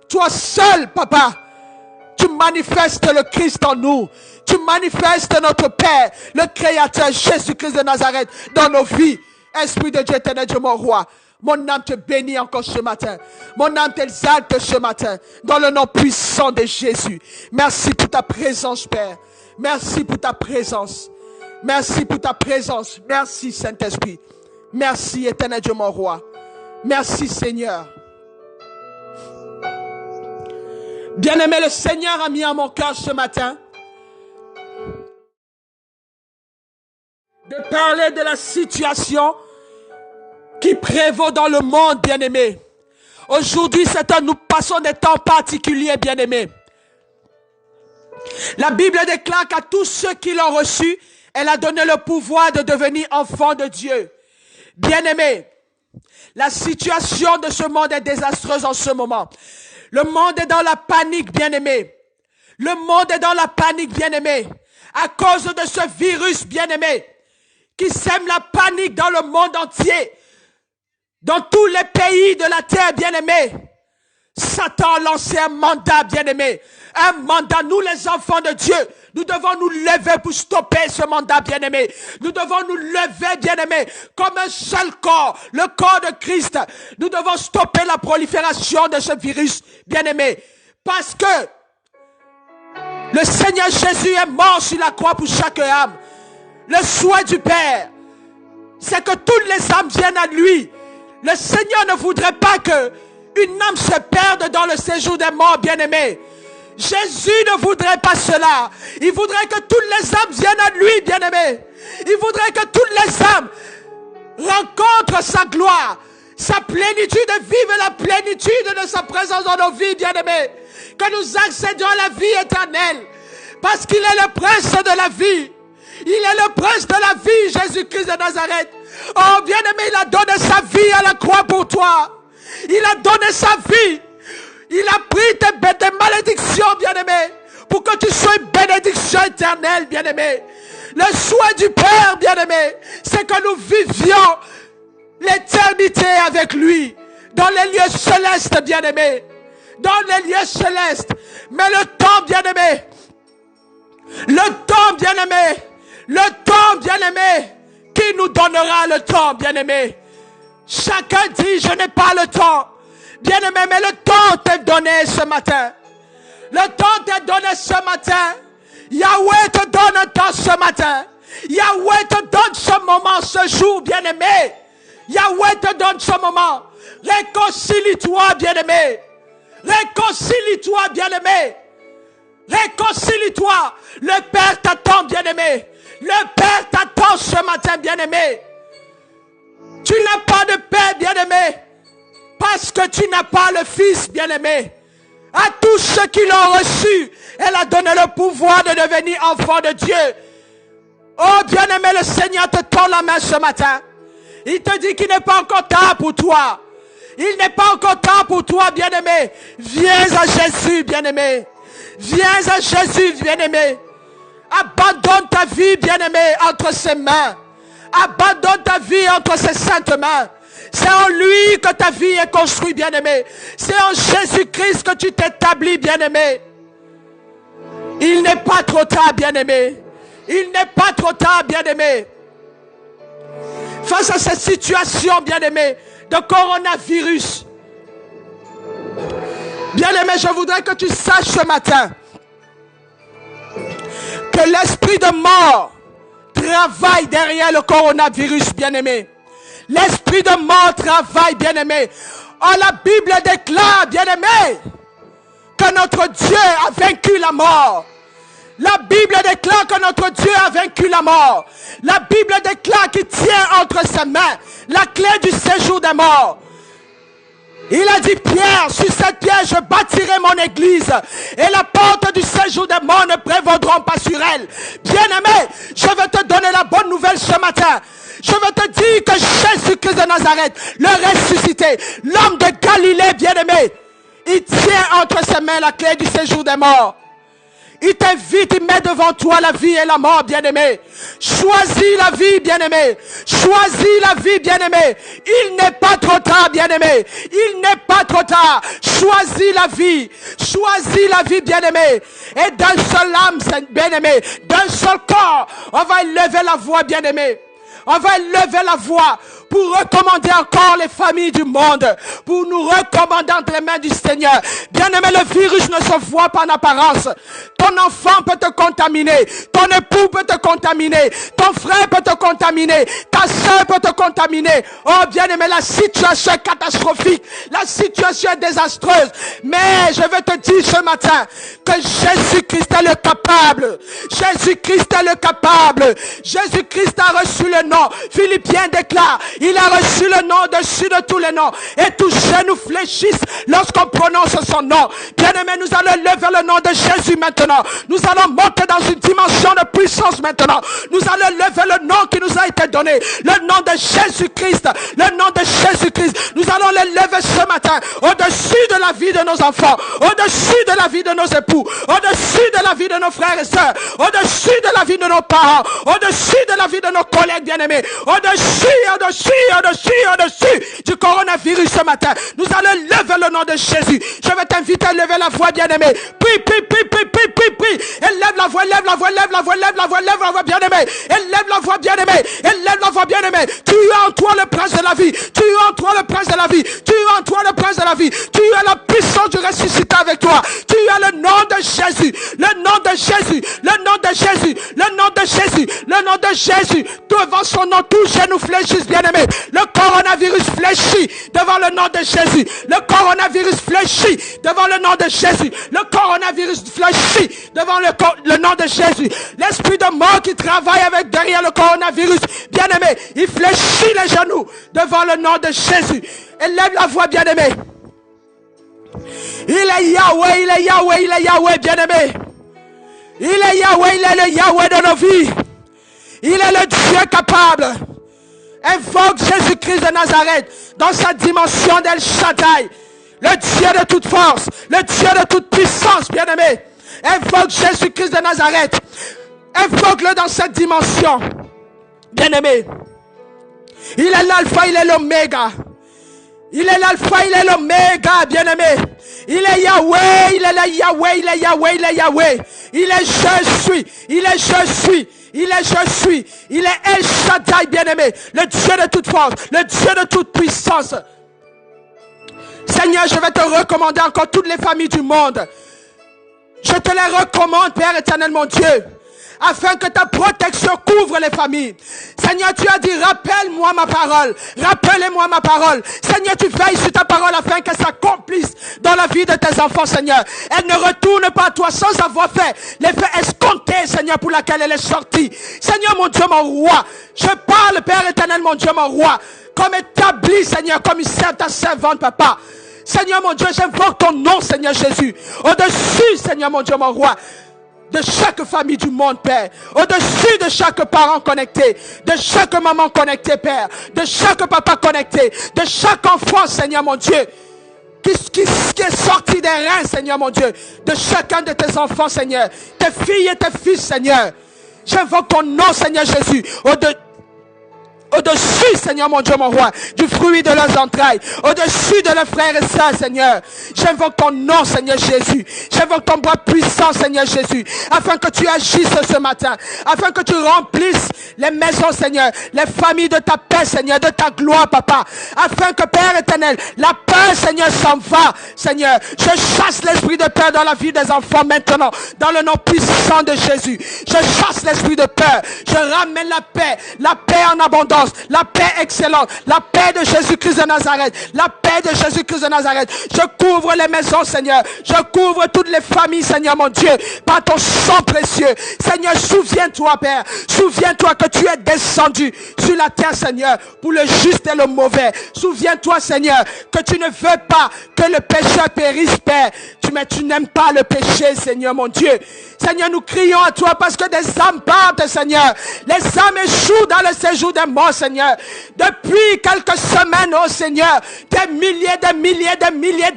Toi seul, Papa, tu manifestes le Christ en nous. Tu manifestes notre Père, le Créateur, Jésus-Christ de Nazareth, dans nos vies. Esprit de Dieu éternel, Dieu, mon roi. Mon âme te bénit encore ce matin. Mon âme t'exalte ce matin. Dans le nom puissant de Jésus. Merci pour ta présence, Père. Merci pour ta présence. Merci pour ta présence. Merci, Saint-Esprit. Merci, éternel Dieu, mon roi. Merci, Seigneur. Bien-aimé, le Seigneur a mis en mon cœur ce matin de parler de la situation qui prévaut dans le monde, bien-aimé. Aujourd'hui, nous passons des temps particuliers, bien-aimé. La Bible déclare qu'à tous ceux qui l'ont reçu, elle a donné le pouvoir de devenir enfants de Dieu. Bien-aimé, la situation de ce monde est désastreuse en ce moment. Le monde est dans la panique, bien-aimé. Le monde est dans la panique, bien-aimé. À cause de ce virus, bien-aimé, qui sème la panique dans le monde entier. Dans tous les pays de la terre, bien-aimés, Satan a lancé un mandat, bien-aimé. Un mandat, nous les enfants de Dieu, nous devons nous lever pour stopper ce mandat, bien-aimé. Nous devons nous lever, bien-aimé, comme un seul corps, le corps de Christ. Nous devons stopper la prolifération de ce virus, bien-aimé. Parce que le Seigneur Jésus est mort sur la croix pour chaque âme. Le souhait du Père, c'est que toutes les âmes viennent à lui. Le Seigneur ne voudrait pas que une âme se perde dans le séjour des morts, bien-aimés. Jésus ne voudrait pas cela. Il voudrait que toutes les âmes viennent à lui, bien-aimés. Il voudrait que toutes les âmes rencontrent sa gloire, sa plénitude, de vivre la plénitude de sa présence dans nos vies, bien-aimés. Que nous accédions à la vie éternelle. Parce qu'il est le prince de la vie. Il est le prince de la vie, Jésus-Christ de Nazareth. Oh, bien-aimé, il a donné sa vie à la croix pour toi. Il a donné sa vie. Il a pris tes malédictions, bien-aimé, pour que tu sois une bénédiction éternelle, bien-aimé. Le souhait du Père, bien-aimé, c'est que nous vivions l'éternité avec lui, dans les lieux célestes, bien-aimé. Dans les lieux célestes. Mais le temps, bien-aimé, qui nous donnera le temps, bien-aimé? Chacun dit, je n'ai pas le temps. Bien-aimé, mais le temps t'est donné ce matin. Le temps t'est donné ce matin. Yahweh te donne un temps ce matin. Yahweh te donne ce moment, ce jour, bien-aimé. Yahweh te donne ce moment. Réconcilie-toi, bien-aimé. Réconcilie-toi, bien-aimé. Réconcilie-toi. Le Père t'attend, bien-aimé. Le Père t'attend ce matin, bien-aimé. Tu n'as pas de paix, bien-aimé, parce que tu n'as pas le Fils, bien-aimé. À tous ceux qui l'ont reçu, elle a donné le pouvoir de devenir enfant de Dieu. Oh, bien-aimé, le Seigneur te tend la main ce matin. Il te dit qu'il n'est pas encore temps pour toi. Il n'est pas encore temps pour toi, bien-aimé. Viens à Jésus, bien-aimé. Viens à Jésus, bien-aimé. Abandonne ta vie, bien-aimé, entre ses mains. Abandonne ta vie entre ses saintes mains. C'est en lui que ta vie est construite, bien-aimé. C'est en Jésus-Christ que tu t'établis, bien-aimé. Il n'est pas trop tard, bien-aimé. Il n'est pas trop tard, bien-aimé. Face à cette situation, bien-aimé, de coronavirus, bien-aimé, je voudrais que tu saches ce matin que l'esprit de mort travaille derrière le coronavirus, bien-aimé. L'esprit de mort travaille, bien-aimé. Oh, la Bible déclare, bien-aimé, que notre Dieu a vaincu la mort. La Bible déclare que notre Dieu a vaincu la mort. La Bible déclare qu'il tient entre ses mains la clé du séjour des morts. Il a dit, Pierre, sur cette pierre, je bâtirai mon église. Et la porte du séjour des morts ne prévaudront pas sur elle. Bien-aimé, je vais te donner la bonne nouvelle ce matin. Je veux te dire que Jésus-Christ de Nazareth, le ressuscité, l'homme de Galilée, bien-aimé, il tient entre ses mains la clé du séjour des morts. Il t'invite, il met devant toi la vie et la mort, bien-aimé. Choisis la vie, bien-aimé. Choisis la vie, bien-aimé. Il n'est pas trop tard, bien-aimé. Il n'est pas trop tard. Choisis la vie. Choisis la vie, bien-aimé. Et d'un seul âme, bien-aimé, d'un seul corps, on va élever la voix, bien-aimé. On va élever la voix pour recommander encore les familles du monde, pour nous recommander entre les mains du Seigneur. Bien-aimé, le virus ne se voit pas en apparence. Ton enfant peut te contaminer, ton époux peut te contaminer, ton frère peut te contaminer, ta soeur peut te contaminer. Oh bien-aimé, la situation est catastrophique, la situation est désastreuse. Mais je veux te dire ce matin que Jésus-Christ est le capable. Jésus-Christ est le capable. Jésus-Christ a reçu le nom. Philippiens déclare, il a reçu le nom au-dessus de tous les noms. Et tous genoux fléchissent lorsqu'on prononce son nom. Bien-aimé, nous allons lever le nom de Jésus maintenant. Nous allons monter dans une dimension de puissance maintenant. Nous allons lever le nom qui nous a été donné. Le nom de Jésus-Christ. Le nom de Jésus-Christ. Nous allons le lever ce matin au-dessus de la vie de nos enfants. Au-dessus de la vie de nos époux. Au-dessus de la vie de nos frères et sœurs. Au-dessus de la vie de nos parents. Au-dessus de la vie de nos collègues bien-aimés. Au-dessus du coronavirus ce matin. Nous allons lever le nom de Jésus. Je vais t'inviter à lever la voix, bien-aimé. Prie. Élève la voix, élève la voix, élève la voix, élève la voix, élève la voix, bien-aimé. Élève la voix, bien-aimé. Élève la voix, bien-aimé. Tu as en toi le prince de la vie. Tu as en toi le prince de la vie. Tu as en toi le prince de la vie. Tu as la puissance du ressuscité avec toi. Tu as le nom de Jésus. Le nom de Jésus. Le nom de Jésus. Le nom de Jésus. Le nom de Jésus. Devant son nom, tous genoux fléchissent, bien-aimé. Le coronavirus fléchit devant le nom de Jésus. Le coronavirus fléchit devant le nom de Jésus. Le coronavirus fléchit devant le nom de Jésus. L'esprit de mort qui travaille avec derrière le coronavirus, bien-aimé, il fléchit les genoux devant le nom de Jésus. Élève la voix, bien-aimé. Il est Yahweh, il est Yahweh, il est Yahweh, bien-aimé. Il est Yahweh, il est le Yahweh de nos vies. Il est le Dieu capable. Invoque Jésus-Christ de Nazareth dans sa dimension d'El Shaddai. Le Dieu de toute force, le Dieu de toute puissance, bien-aimé. Invoque Jésus-Christ de Nazareth. Invoque-le dans cette dimension. Bien-aimé. Il est l'alpha, il est l'oméga. Il est l'alpha, il est l'oméga, bien-aimé. Il est Yahweh, il est le Yahweh, il est Yahweh, il est Yahweh. Il est je suis, il est je suis. Il est je suis, il est El Shaddai, bien-aimé, le Dieu de toute force, le Dieu de toute puissance. Seigneur, je vais te recommander encore toutes les familles du monde. Je te les recommande, Père éternel, mon Dieu, afin que ta protection couvre les familles. Seigneur, tu as dit, rappelle-moi ma parole. Rappelez-moi ma parole. Seigneur, tu veilles sur ta parole afin qu'elle s'accomplisse dans la vie de tes enfants, Seigneur. Elle ne retourne pas à toi sans avoir fait l'effet escompté, Seigneur, pour laquelle elle est sortie. Seigneur, mon Dieu, mon roi. Je parle, Père éternel, mon Dieu, mon roi. Comme établi, Seigneur, comme il sert ta servante, Papa. Seigneur, mon Dieu, j'invoque ton nom, Seigneur Jésus. Au-dessus, Seigneur, mon Dieu, mon roi, de chaque famille du monde, Père. Au-dessus de chaque parent connecté. De chaque maman connectée, Père. De chaque papa connecté. De chaque enfant, Seigneur mon Dieu. Qui est sorti des reins, Seigneur mon Dieu. De chacun de tes enfants, Seigneur. Tes filles et tes fils, Seigneur. J'invoque ton nom, Seigneur Jésus. Au-dessus, Seigneur mon Dieu, mon roi, du fruit de leurs entrailles, au-dessus de leurs frères et sœurs, Seigneur. J'invoque ton nom, Seigneur Jésus. J'invoque ton bras puissant, Seigneur Jésus, afin que tu agisses ce matin, afin que tu remplisses les maisons, Seigneur, les familles de ta paix, Seigneur, de ta gloire, Papa, afin que, Père éternel, la peur, Seigneur, s'en va, Seigneur. Je chasse l'esprit de peur dans la vie des enfants maintenant, dans le nom puissant de Jésus. Je chasse l'esprit de peur. Je ramène la paix en abondance, la paix excellente, la paix de Jésus-Christ de Nazareth, la paix de Jésus-Christ de Nazareth. Je couvre les maisons, Seigneur. Je couvre toutes les familles, Seigneur mon Dieu, par ton sang précieux. Seigneur, souviens-toi, Père. Souviens-toi que tu es descendu sur la terre, Seigneur, pour le juste et le mauvais. Souviens-toi, Seigneur, que tu ne veux pas que le pécheur périsse, Père. Mais tu n'aimes pas le péché, Seigneur mon Dieu. Seigneur, nous crions à toi parce que des âmes partent, Seigneur. Les âmes échouent dans le séjour des morts, Seigneur. Depuis quelques semaines, oh Seigneur, des milliers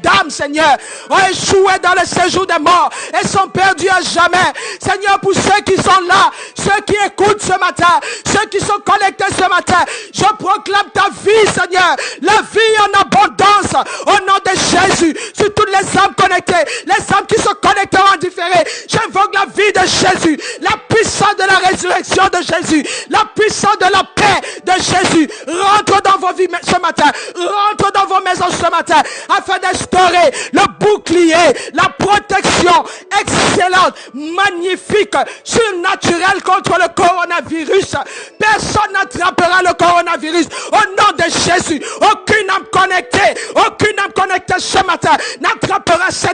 d'âmes, Seigneur, ont échoué dans le séjour des morts et sont perdus à jamais. Seigneur, pour ceux qui sont là, ceux qui écoutent ce matin, ceux qui sont connectés ce matin, je proclame ta vie, Seigneur, la vie en abondance, au nom de Jésus, sur toutes les âmes connectées, les âmes qui sont connectées en différé. J'invoque la vie de Jésus, la puissance de la résurrection de Jésus, la puissance de la paix de Jésus. Rentre dans vos vies ce matin, rentre dans vos maisons ce matin, afin d'instaurer le bouclier, la protection excellente, magnifique, surnaturelle contre le coronavirus. Personne n'attrapera le coronavirus au nom de Jésus. Aucune âme connectée ce matin n'attrapera ce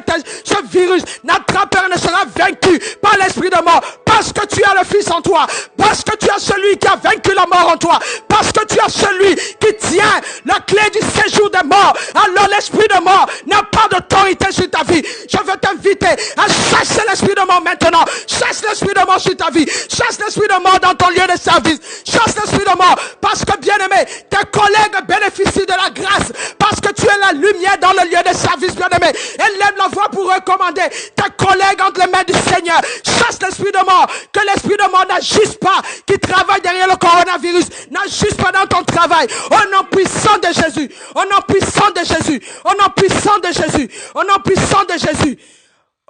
virus, ne sera vaincu par l'esprit de mort, parce que tu as le Fils en toi, parce que tu as celui qui a vaincu la mort en toi, parce que tu as celui qui tient la clé du séjour des morts. Alors l'esprit de mort n'a pas d'autorité sur ta vie. Je veux t'inviter à chasser l'esprit de mort maintenant. Chasse l'esprit de mort sur ta vie. Chasse l'esprit de mort dans ton lieu de service. Chasse l'esprit de mort parce que, bien-aimé, tes collègues bénéficient de la grâce, parce que tu es la lumière dans le lieu de service, bien-aimé. Élève la voix pour recommander tes collègues entre les mains du Seigneur. Chasse l'esprit de mort, que l'esprit de mort n'agisse pas, qui travaille derrière le coronavirus, n'agisse pas dans ton travail. Au nom puissant de Jésus, au nom puissant de Jésus, au nom puissant de Jésus, au nom puissant de Jésus.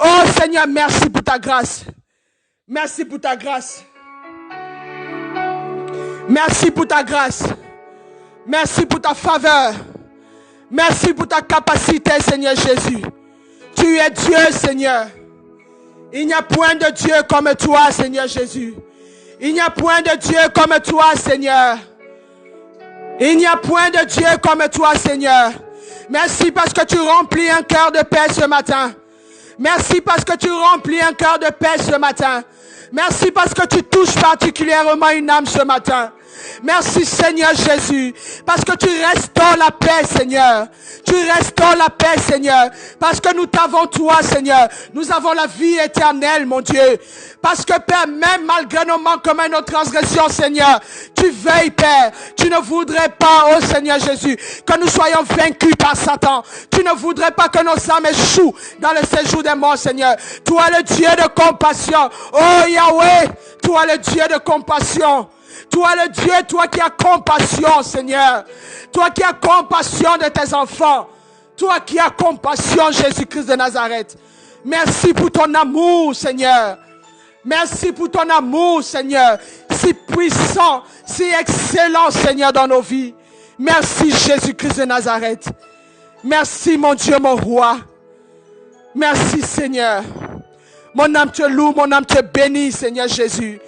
Oh Seigneur, merci pour ta grâce. Merci pour ta grâce. Merci pour ta grâce. Merci pour ta faveur. Merci pour ta capacité, Seigneur Jésus. Tu es Dieu, Seigneur. Il n'y a point de Dieu comme toi, Seigneur Jésus. Il n'y a point de Dieu comme toi, Seigneur. Il n'y a point de Dieu comme toi, Seigneur. Merci parce que tu remplis un cœur de paix ce matin. Merci parce que tu remplis un cœur de paix ce matin. Merci parce que tu touches particulièrement une âme ce matin. Merci Seigneur Jésus, parce que tu restaures la paix, Seigneur. Tu restaures la paix, Seigneur, parce que nous t'avons toi, Seigneur. Nous avons la vie éternelle, mon Dieu. Parce que Père, même malgré nos manquements et nos transgressions, Seigneur, tu veilles, Père. Tu ne voudrais pas, oh Seigneur Jésus, que nous soyons vaincus par Satan. Tu ne voudrais pas que nos âmes échouent dans le séjour des morts, Seigneur. Toi, le Dieu de compassion. Oh Yahweh, toi, le Dieu de compassion. Toi le Dieu, toi qui as compassion, Seigneur. Toi qui as compassion de tes enfants. Toi qui as compassion, Jésus-Christ de Nazareth. Merci pour ton amour, Seigneur. Merci pour ton amour, Seigneur. Si puissant, si excellent, Seigneur, dans nos vies. Merci, Jésus-Christ de Nazareth. Merci, mon Dieu, mon roi. Merci, Seigneur. Mon âme te loue, mon âme te bénit, Seigneur Jésus.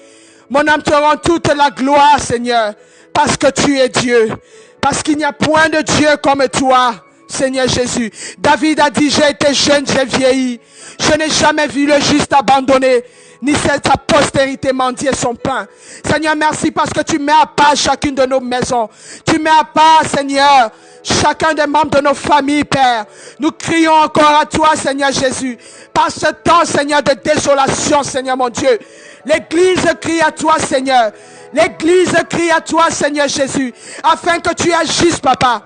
Mon âme te rend toute la gloire, Seigneur, parce que tu es Dieu. Parce qu'il n'y a point de Dieu comme toi, Seigneur Jésus. David a dit, j'ai été jeune, j'ai vieilli. Je n'ai jamais vu le juste abandonné, ni sa postérité mendier son pain. Seigneur, merci parce que tu mets à part chacune de nos maisons. Tu mets à part, Seigneur, chacun des membres de nos familles, Père. Nous crions encore à toi, Seigneur Jésus. Par ce temps, Seigneur, de désolation, Seigneur mon Dieu. L'Église crie à toi, Seigneur. L'Église crie à toi, Seigneur Jésus. Afin que tu agisses, Papa.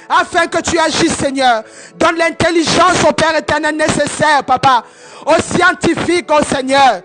Afin que tu agisses, Seigneur. Donne l'intelligence au Père éternel nécessaire, Papa. Aux scientifiques, oh Seigneur.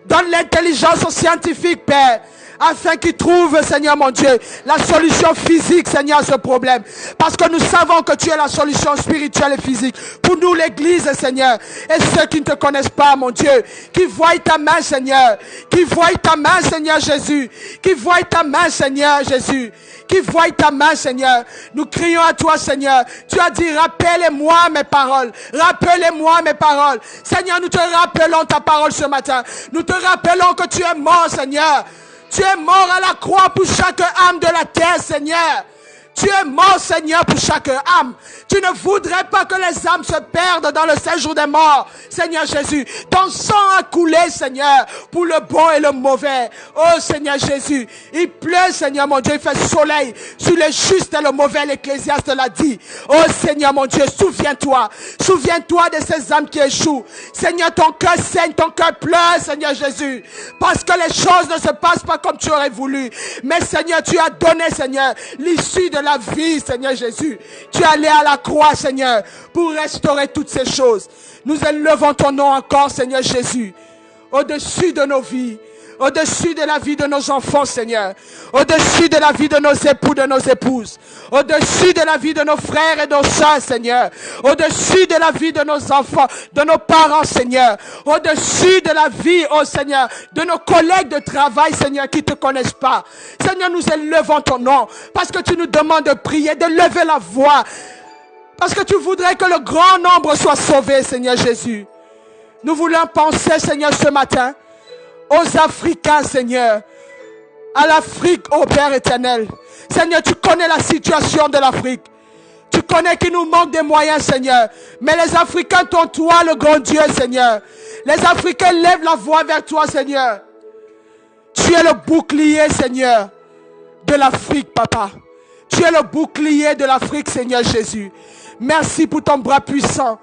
Donne l'intelligence aux scientifiques, Père. afin qu'il trouve, Seigneur mon Dieu, la solution physique, Seigneur, à ce problème. Parce que nous savons que tu es la solution spirituelle et physique. Pour nous, l'Église, Seigneur, et ceux qui ne te connaissent pas, mon Dieu, qui voient ta main, Seigneur, qui voient ta main, Seigneur Jésus, qui voient ta main, Seigneur Jésus, qui voient ta main, Seigneur. Nous crions à toi, Seigneur. Tu as dit, rappelez-moi mes paroles. Rappelez-moi mes paroles. Seigneur, nous te rappelons ta parole ce matin. Nous te rappelons que tu es mort, Seigneur. Tu es mort à la croix pour chaque âme de la terre, Seigneur. Tu es mort, Seigneur, pour chaque âme. Tu ne voudrais pas que les âmes se perdent dans le séjour des morts, Seigneur Jésus. Ton sang a coulé, Seigneur, pour le bon et le mauvais. Oh, Seigneur Jésus, il pleut, Seigneur mon Dieu, il fait soleil sur le juste et le mauvais, l'Ecclésiaste l'a dit. Oh, Seigneur mon Dieu, souviens-toi. Souviens-toi de ces âmes qui échouent. Seigneur, ton cœur saigne, ton cœur pleure, Seigneur Jésus. Parce que les choses ne se passent pas comme tu aurais voulu. Mais, Seigneur, tu as donné, Seigneur, l'issue de la vie, Seigneur Jésus. Tu es allé à la croix, Seigneur, pour restaurer toutes ces choses. Nous élevons ton nom encore, Seigneur Jésus, au-dessus de nos vies, au-dessus de la vie de nos enfants, Seigneur, au-dessus de la vie de nos époux, de nos épouses, au-dessus de la vie de nos frères et nos sœurs, Seigneur, au-dessus de la vie de nos enfants, de nos parents, Seigneur, au-dessus de la vie, oh Seigneur, de nos collègues de travail, Seigneur, qui ne te connaissent pas. Seigneur, nous élevons ton nom, parce que tu nous demandes de prier, de lever la voix, parce que tu voudrais que le grand nombre soit sauvé, Seigneur Jésus. Nous voulons penser, Seigneur, ce matin, aux Africains, Seigneur, à l'Afrique, ô Père éternel. Seigneur, tu connais la situation de l'Afrique. Tu connais qu'il nous manque des moyens, Seigneur. Mais les Africains t'ont toi, le grand Dieu, Seigneur. Les Africains lèvent la voix vers toi, Seigneur. Tu es le bouclier, Seigneur, de l'Afrique, Papa. Tu es le bouclier de l'Afrique, Seigneur Jésus. Merci pour ton bras puissant.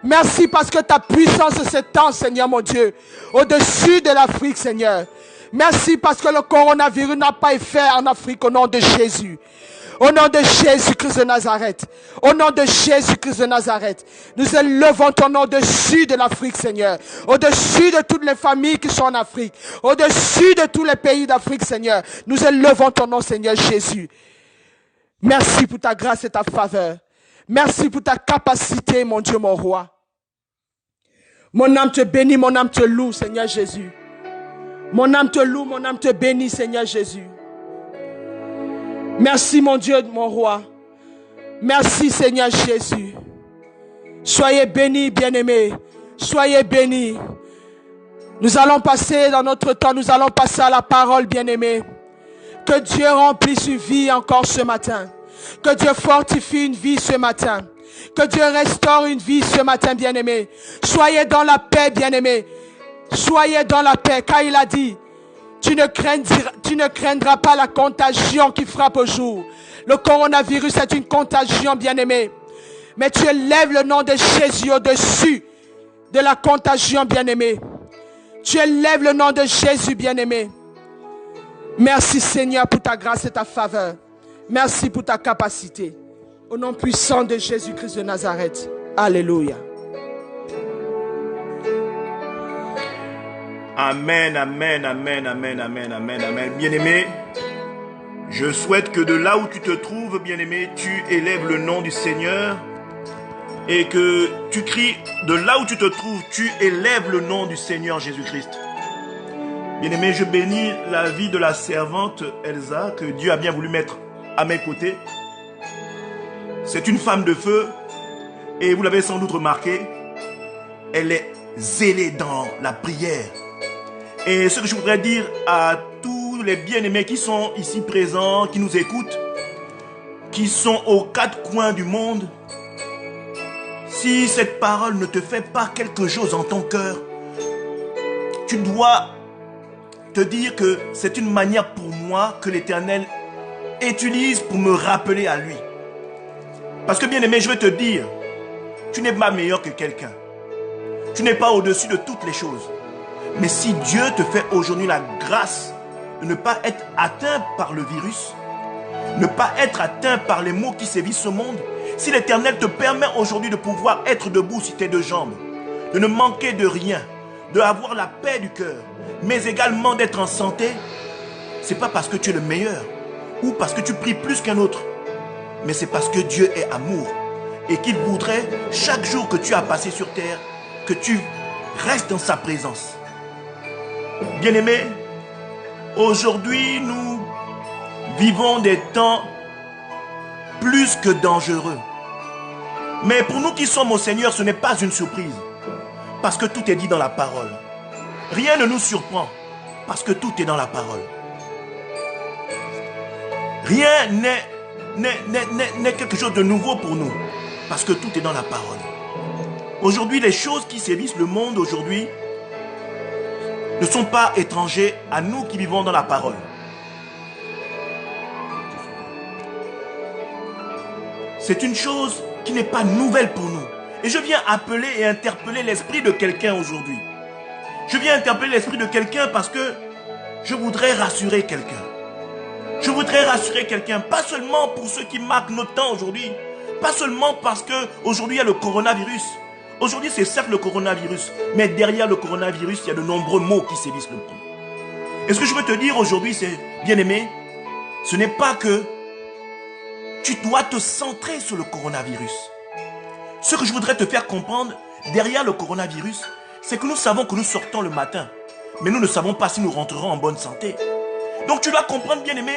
Merci parce que ta puissance s'étend, Seigneur mon Dieu, au-dessus de l'Afrique, Seigneur. Merci parce que le coronavirus n'a pas effet en Afrique au nom de Jésus. Au nom de Jésus-Christ de Nazareth. Au nom de Jésus-Christ de Nazareth. Nous élevons ton nom au-dessus de l'Afrique, Seigneur. Au-dessus de toutes les familles qui sont en Afrique. Au-dessus de tous les pays d'Afrique, Seigneur. Nous élevons ton nom, Seigneur Jésus. Merci pour ta grâce et ta faveur. Merci pour ta capacité, mon Dieu, mon roi. Mon âme te bénit, mon âme te loue, Seigneur Jésus. Mon âme te loue, mon âme te bénit, Seigneur Jésus. Merci, mon Dieu, mon roi. Merci, Seigneur Jésus. Soyez bénis, bien-aimés. Soyez bénis. Nous allons passer dans notre temps, nous allons passer à la parole, bien-aimés. Que Dieu remplisse une vie encore ce matin. Que Dieu fortifie une vie ce matin. Que Dieu restaure une vie ce matin, bien-aimés. Soyez dans la paix, bien-aimés. Soyez dans la paix, car il a dit, tu ne craindras pas la contagion qui frappe au jour. Le coronavirus est une contagion, bien-aimé. Mais tu élèves le nom de Jésus au-dessus de la contagion, bien-aimé. Tu élèves le nom de Jésus, bien-aimé. Merci, Seigneur, pour ta grâce et ta faveur. Merci pour ta capacité. Au nom puissant de Jésus-Christ de Nazareth. Alléluia. Amen, amen, amen, amen, amen, amen, amen. Bien-aimé, je souhaite que de là où tu te trouves, bien-aimé, tu élèves le nom du Seigneur et que tu cries, de là où tu te trouves, tu élèves le nom du Seigneur Jésus-Christ. Bien-aimé, je bénis la vie de la servante Elsa que Dieu a bien voulu mettre à mes côtés. C'est une femme de feu et vous l'avez sans doute remarqué, elle est zélée dans la prière. Et ce que je voudrais dire à tous les bien-aimés qui sont ici présents, qui nous écoutent, qui sont aux quatre coins du monde, si cette parole ne te fait pas quelque chose en ton cœur, tu dois te dire que c'est une manière pour moi que l'Éternel utilise pour me rappeler à lui. Parce que bien-aimé, je vais te dire, tu n'es pas meilleur que quelqu'un. Tu n'es pas au-dessus de toutes les choses. Mais si Dieu te fait aujourd'hui la grâce de ne pas être atteint par le virus, ne pas être atteint par les maux qui sévissent ce monde, si l'Éternel te permet aujourd'hui de pouvoir être debout sur tes deux jambes, de ne manquer de rien, d'avoir la paix du cœur, mais également d'être en santé, Ce n'est pas parce que tu es le meilleur ou parce que tu pries plus qu'un autre, mais c'est parce que Dieu est amour et qu'il voudrait chaque jour que tu as passé sur terre, que tu restes dans sa présence. Bien-aimés, aujourd'hui nous vivons des temps plus que dangereux. Mais pour nous qui sommes au Seigneur, ce n'est pas une surprise, parce que tout est dit dans la parole. Rien ne nous surprend, parce que tout est dans la parole. Rien n'est quelque chose de nouveau pour nous, parce que tout est dans la parole. Aujourd'hui, les choses qui sévissent le monde aujourd'hui ne sont pas étrangers à nous qui vivons dans la parole. C'est une chose qui n'est pas nouvelle pour nous. Et je viens appeler et interpeller l'esprit de quelqu'un aujourd'hui. Je viens interpeller l'esprit de quelqu'un parce que je voudrais rassurer quelqu'un. Je voudrais rassurer quelqu'un, pas seulement pour ceux qui marquent notre temps aujourd'hui, pas seulement parce qu'aujourd'hui il y a le coronavirus. Aujourd'hui c'est certes le coronavirus, mais derrière le coronavirus, il y a de nombreux maux qui sévissent le monde. Et ce que je veux te dire aujourd'hui, c'est, bien-aimé, ce n'est pas que tu dois te centrer sur le coronavirus. Ce que je voudrais te faire comprendre, derrière le coronavirus, c'est que nous savons que nous sortons le matin, mais nous ne savons pas si nous rentrerons en bonne santé. Donc tu dois comprendre, bien-aimé,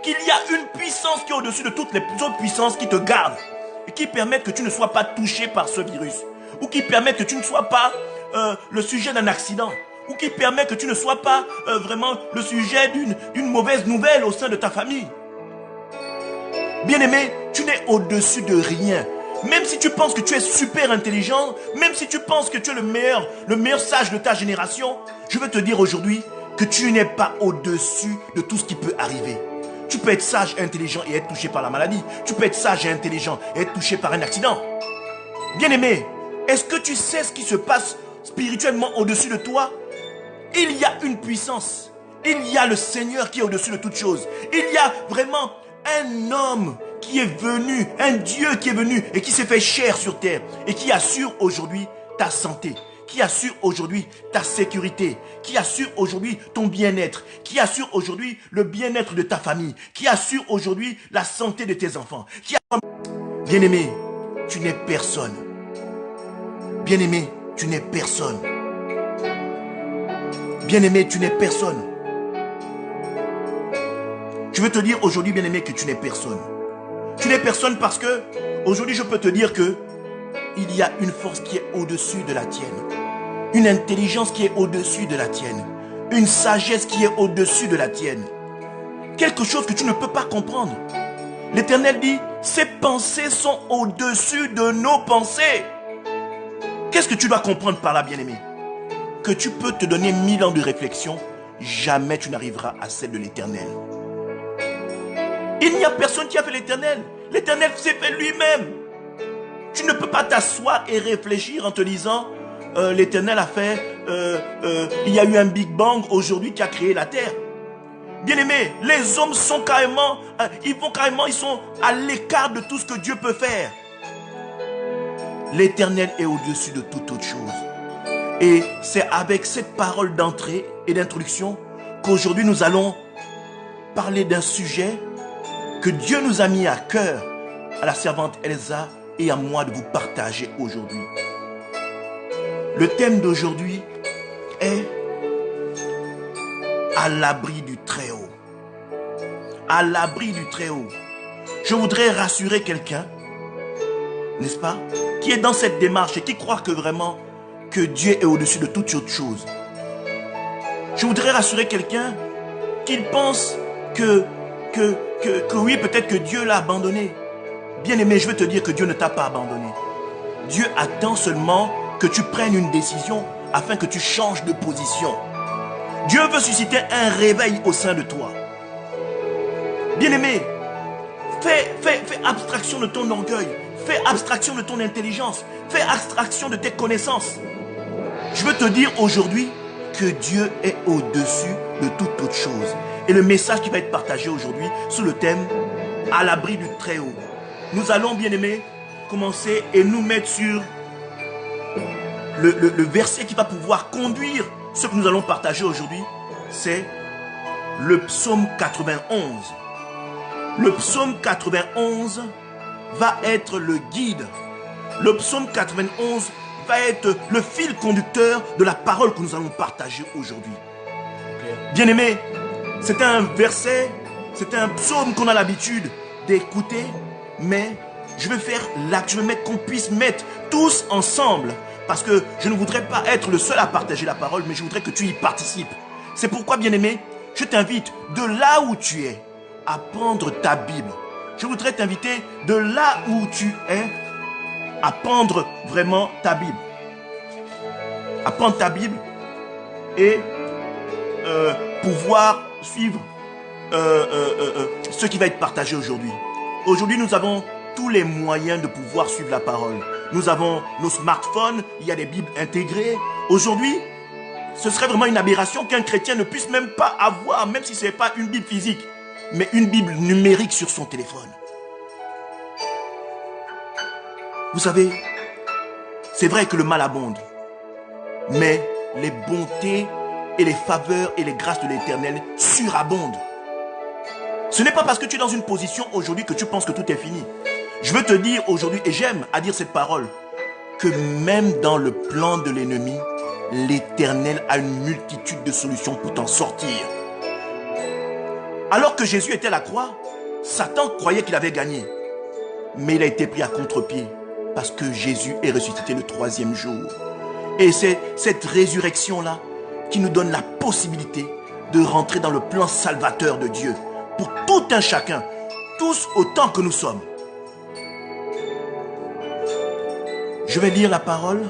qu'il y a une puissance qui est au-dessus de toutes les autres puissances qui te gardent et qui permettent que tu ne sois pas touché par ce virus, ou qui permettent que tu ne sois pas le sujet d'un accident, ou qui permettent que tu ne sois pas vraiment le sujet d'une mauvaise nouvelle au sein de ta famille. Bien-aimé, tu n'es au-dessus de rien. Même si tu penses que tu es super intelligent, même si tu penses que tu es le meilleur sage de ta génération, je veux te dire aujourd'hui que tu n'es pas au-dessus de tout ce qui peut arriver. Tu peux être sage, intelligent et être touché par la maladie. Tu peux être sage et intelligent et être touché par un accident. Bien-aimé, est-ce que tu sais ce qui se passe spirituellement au-dessus de toi? Il y a une puissance. Il y a le Seigneur qui est au-dessus de toutes choses. Il y a vraiment un homme qui est venu, un Dieu qui est venu et qui s'est fait chair sur terre et qui assure aujourd'hui ta santé, qui assure aujourd'hui ta sécurité, qui assure aujourd'hui ton bien-être, qui assure aujourd'hui le bien-être de ta famille, qui assure aujourd'hui la santé de tes enfants. Bien-aimé, tu n'es personne. Bien-aimé, tu n'es personne. Bien-aimé, tu n'es personne. Je veux te dire aujourd'hui, bien-aimé, que tu n'es personne. Tu n'es personne parce que aujourd'hui, je peux te dire que il y a une force qui est au-dessus de la tienne. Une intelligence qui est au-dessus de la tienne. Une sagesse qui est au-dessus de la tienne. Quelque chose que tu ne peux pas comprendre. L'Éternel dit, ces pensées sont au-dessus de nos pensées. Qu'est-ce que tu dois comprendre par là, bien-aimé? Que tu peux te donner 1000 ans de réflexion, jamais tu n'arriveras à celle de l'Éternel. Il n'y a personne qui a fait l'Éternel. L'Éternel s'est fait lui-même. Tu ne peux pas t'asseoir et réfléchir en te disant l'Éternel a fait, il y a eu un Big Bang aujourd'hui qui a créé la terre. Bien-aimés, les hommes sont carrément, ils sont à l'écart de tout ce que Dieu peut faire. L'Éternel est au-dessus de toute autre chose. Et c'est avec cette parole d'entrée et d'introduction qu'aujourd'hui nous allons parler d'un sujet que Dieu nous a mis à cœur, à la servante Elsa et à moi de vous partager aujourd'hui. Le thème d'aujourd'hui est à l'abri du Très-Haut. À l'abri du Très-Haut. Je voudrais rassurer quelqu'un, n'est-ce pas, qui est dans cette démarche et qui croit que vraiment que Dieu est au-dessus de toute autre chose. Je voudrais rassurer quelqu'un qui pense que oui, peut-être que Dieu l'a abandonné. Bien-aimé, je veux te dire que Dieu ne t'a pas abandonné. Dieu attend seulement que tu prennes une décision afin que tu changes de position. Dieu veut susciter un réveil au sein de toi. Bien-aimé, fais abstraction de ton orgueil. Fais abstraction de ton intelligence. Fais abstraction de tes connaissances. Je veux te dire aujourd'hui que Dieu est au-dessus de toute autre chose. Et le message qui va être partagé aujourd'hui sous le thème « À l'abri du Très-Haut ». Nous allons, bien-aimés, commencer et nous mettre sur le verset qui va pouvoir conduire ce que nous allons partager aujourd'hui. C'est le psaume 91. Le psaume 91 va être le guide. Le psaume 91 va être le fil conducteur de la parole que nous allons partager aujourd'hui. Bien-aimés, c'est un verset, c'est un psaume qu'on a l'habitude d'écouter, mais je vais mettre qu'on puisse mettre tous ensemble, parce que je ne voudrais pas être le seul à partager la parole, mais je voudrais que tu y participes. C'est pourquoi, bien-aimé, je t'invite de là où tu es à prendre ta Bible. Je voudrais t'inviter de là où tu es à prendre vraiment ta Bible. À prendre ta Bible et pouvoir suivre ce qui va être partagé aujourd'hui. Aujourd'hui, nous avons tous les moyens de pouvoir suivre la parole. Nous avons nos smartphones, il y a des Bibles intégrées. Aujourd'hui, ce serait vraiment une aberration qu'un chrétien ne puisse même pas avoir, même si ce n'est pas une Bible physique, mais une Bible numérique sur son téléphone. Vous savez, c'est vrai que le mal abonde, mais les bontés et les faveurs et les grâces de l'Éternel surabondent. Ce n'est pas parce que tu es dans une position aujourd'hui que tu penses que tout est fini. Je veux te dire aujourd'hui, et j'aime à dire cette parole, que même dans le plan de l'ennemi, l'Éternel a une multitude de solutions pour t'en sortir. Alors que Jésus était à la croix, Satan croyait qu'il avait gagné. Mais il a été pris à contre-pied parce que Jésus est ressuscité le 3e jour. Et c'est cette résurrection-là qui nous donne la possibilité de rentrer dans le plan salvateur de Dieu pour tout un chacun, tous autant que nous sommes. Je vais lire la parole.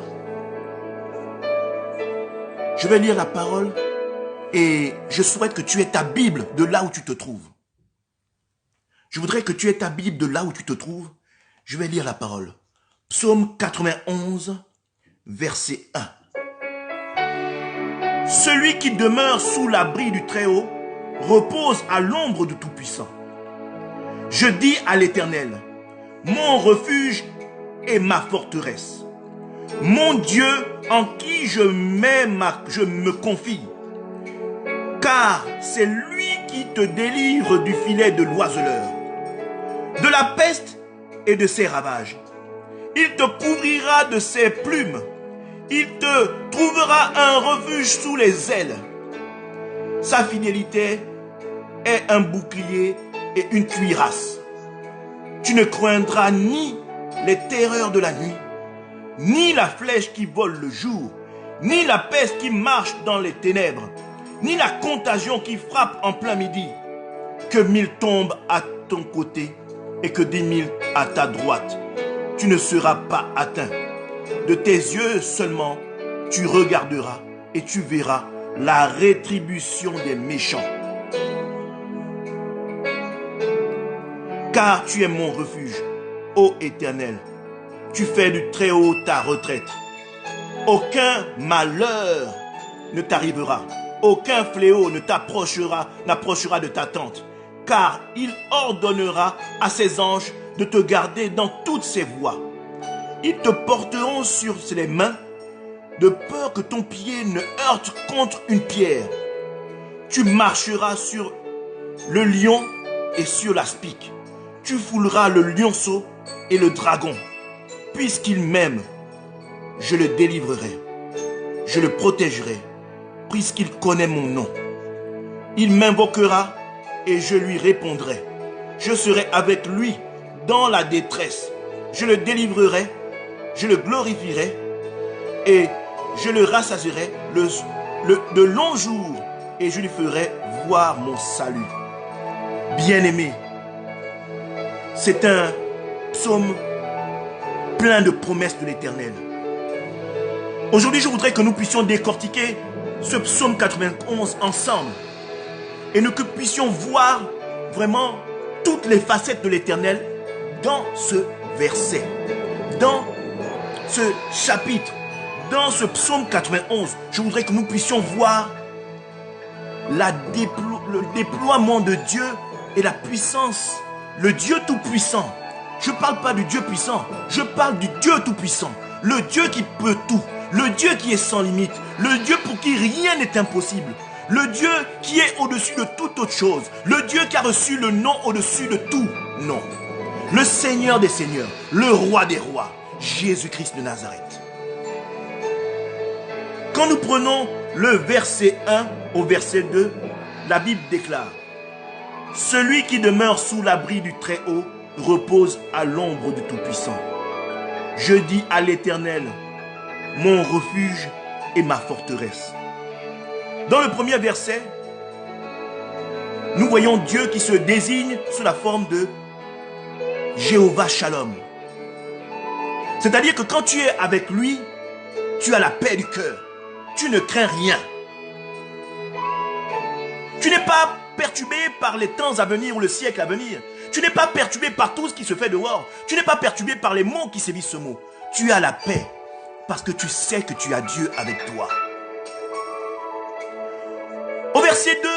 Je vais lire la parole et je souhaite que tu aies ta Bible de là où tu te trouves. Je voudrais que tu aies ta Bible de là où tu te trouves. Je vais lire la parole. Psaume 91, verset 1. Celui qui demeure sous l'abri du Très-Haut repose à l'ombre du Tout-Puissant. Je dis à l'Éternel, mon refuge et ma forteresse, mon Dieu en qui je me confie, car c'est lui qui te délivre du filet de l'oiseleur, de la peste et de ses ravages. Il te couvrira de ses plumes, il te trouvera un refuge sous les ailes. Sa fidélité est un bouclier et une cuirasse. Tu ne craindras ni les terreurs de la nuit, ni la flèche qui vole le jour, ni la peste qui marche dans les ténèbres, ni la contagion qui frappe en plein midi. Que 1000 tombent à ton côté et que 10 000 à ta droite, tu ne seras pas atteint. De tes yeux seulement, tu regarderas et tu verras la rétribution des méchants. Car tu es mon refuge, ô Éternel. Tu fais du Très-Haut ta retraite. Aucun malheur ne t'arrivera. Aucun fléau ne n'approchera de ta tente. Car il ordonnera à ses anges de te garder dans toutes ses voies. Ils te porteront sur les mains, de peur que ton pied ne heurte contre une pierre. Tu marcheras sur le lion et sur l'aspic. Tu fouleras le lionceau et le dragon. Puisqu'il m'aime, je le délivrerai. Je le protégerai, puisqu'il connaît mon nom. Il m'invoquera et je lui répondrai. Je serai avec lui dans la détresse. Je le délivrerai, je le glorifierai et je le rassasierai de longs jours et je lui ferai voir mon salut. Bien-aimé, c'est un psaume plein de promesses de l'Éternel. Aujourd'hui, je voudrais que nous puissions décortiquer ce psaume 91 ensemble et que nous puissions voir vraiment toutes les facettes de l'Éternel dans ce verset, dans ce chapitre, dans ce psaume 91. Je voudrais que nous puissions voir le déploiement de Dieu et la puissance, le Dieu tout-puissant. Je ne parle pas du Dieu puissant, je parle du Dieu tout-puissant, le Dieu qui peut tout, le Dieu qui est sans limite, le Dieu pour qui rien n'est impossible, le Dieu qui est au-dessus de toute autre chose, le Dieu qui a reçu le nom au-dessus de tout nom, le Seigneur des seigneurs, le Roi des rois, Jésus-Christ de Nazareth. Quand nous prenons le verset 1 au verset 2, la Bible déclare: celui qui demeure sous l'abri du Très-Haut repose à l'ombre du Tout-Puissant. Je dis à l'Éternel, mon refuge et ma forteresse. Dans le premier verset, nous voyons Dieu qui se désigne sous la forme de Jéhovah Shalom. C'est-à-dire que quand tu es avec lui, tu as la paix du cœur. Tu ne crains rien. Tu n'es pas perturbé par les temps à venir ou le siècle à venir. Tu n'es pas perturbé par tout ce qui se fait dehors. Tu n'es pas perturbé par les mots qui sévissent ce mot. Tu as la paix parce que tu sais que tu as Dieu avec toi. Au verset 2,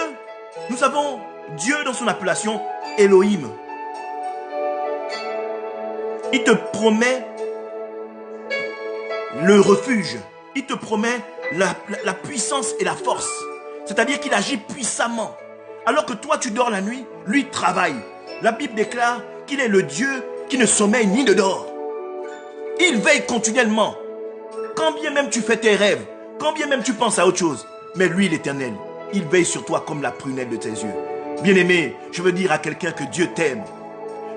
nous avons Dieu dans son appellation Elohim. Il te promet le refuge. Il te promet la puissance et la force. C'est-à-dire qu'il agit puissamment. Alors que toi tu dors la nuit, lui travaille. La Bible déclare qu'il est le Dieu qui ne sommeille ni ne dort. Il veille continuellement. Quand bien même tu fais tes rêves, quand bien même tu penses à autre chose, mais lui l'Éternel, il veille sur toi comme la prunelle de tes yeux. Bien-aimé, je veux dire à quelqu'un que Dieu t'aime.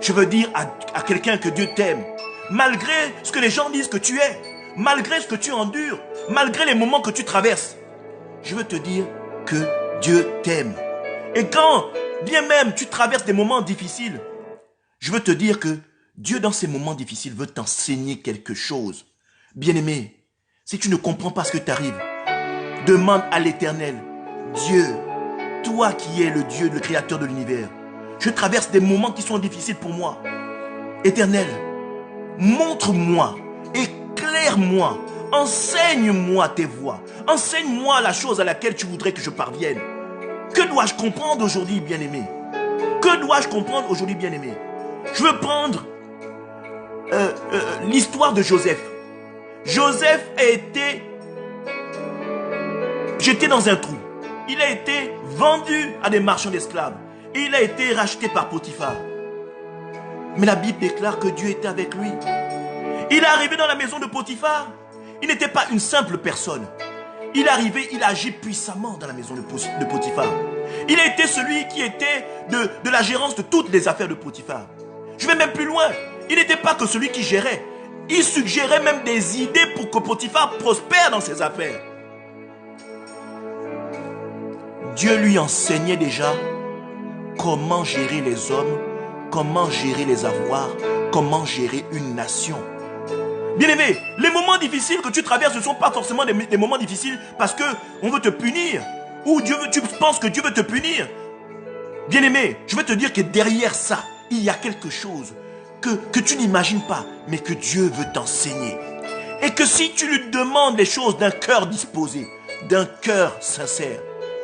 Je veux dire à quelqu'un que Dieu t'aime. Malgré ce que les gens disent que tu es, malgré ce que tu endures, malgré les moments que tu traverses, je veux te dire que Dieu t'aime. Et quand bien même tu traverses des moments difficiles, je veux te dire que Dieu dans ces moments difficiles veut t'enseigner quelque chose. Bien-aimé, si tu ne comprends pas ce que t'arrive, demande à l'Éternel, Dieu, toi qui es le Dieu, le créateur de l'univers, je traverse des moments qui sont difficiles pour moi. Éternel, montre-moi, éclaire-moi, enseigne-moi tes voies, enseigne-moi la chose à laquelle tu voudrais que je parvienne. Que dois-je comprendre aujourd'hui, bien-aimé? Que dois-je comprendre aujourd'hui, bien-aimé? Je veux prendre l'histoire de Joseph. Joseph a été jeté dans un trou. Il a été vendu à des marchands d'esclaves. Il a été racheté par Potiphar. Mais la Bible déclare que Dieu était avec lui. Il est arrivé dans la maison de Potiphar. Il n'était pas une simple personne. Il est arrivé, il a agi puissamment dans la maison de Potiphar. Il a été celui qui était de la gérance de toutes les affaires de Potiphar. Je vais même plus loin. Il n'était pas que celui qui gérait. Il suggérait même des idées pour que Potiphar prospère dans ses affaires. Dieu lui enseignait déjà comment gérer les hommes, comment gérer les avoirs, comment gérer une nation. Bien-aimé, les moments difficiles que tu traverses ne sont pas forcément des moments difficiles parce qu'on veut te punir ou tu penses que Dieu veut te punir. Bien-aimé, je veux te dire que derrière ça, il y a quelque chose que tu n'imagines pas, mais que Dieu veut t'enseigner. Et que si tu lui demandes les choses d'un cœur disposé, d'un cœur sincère,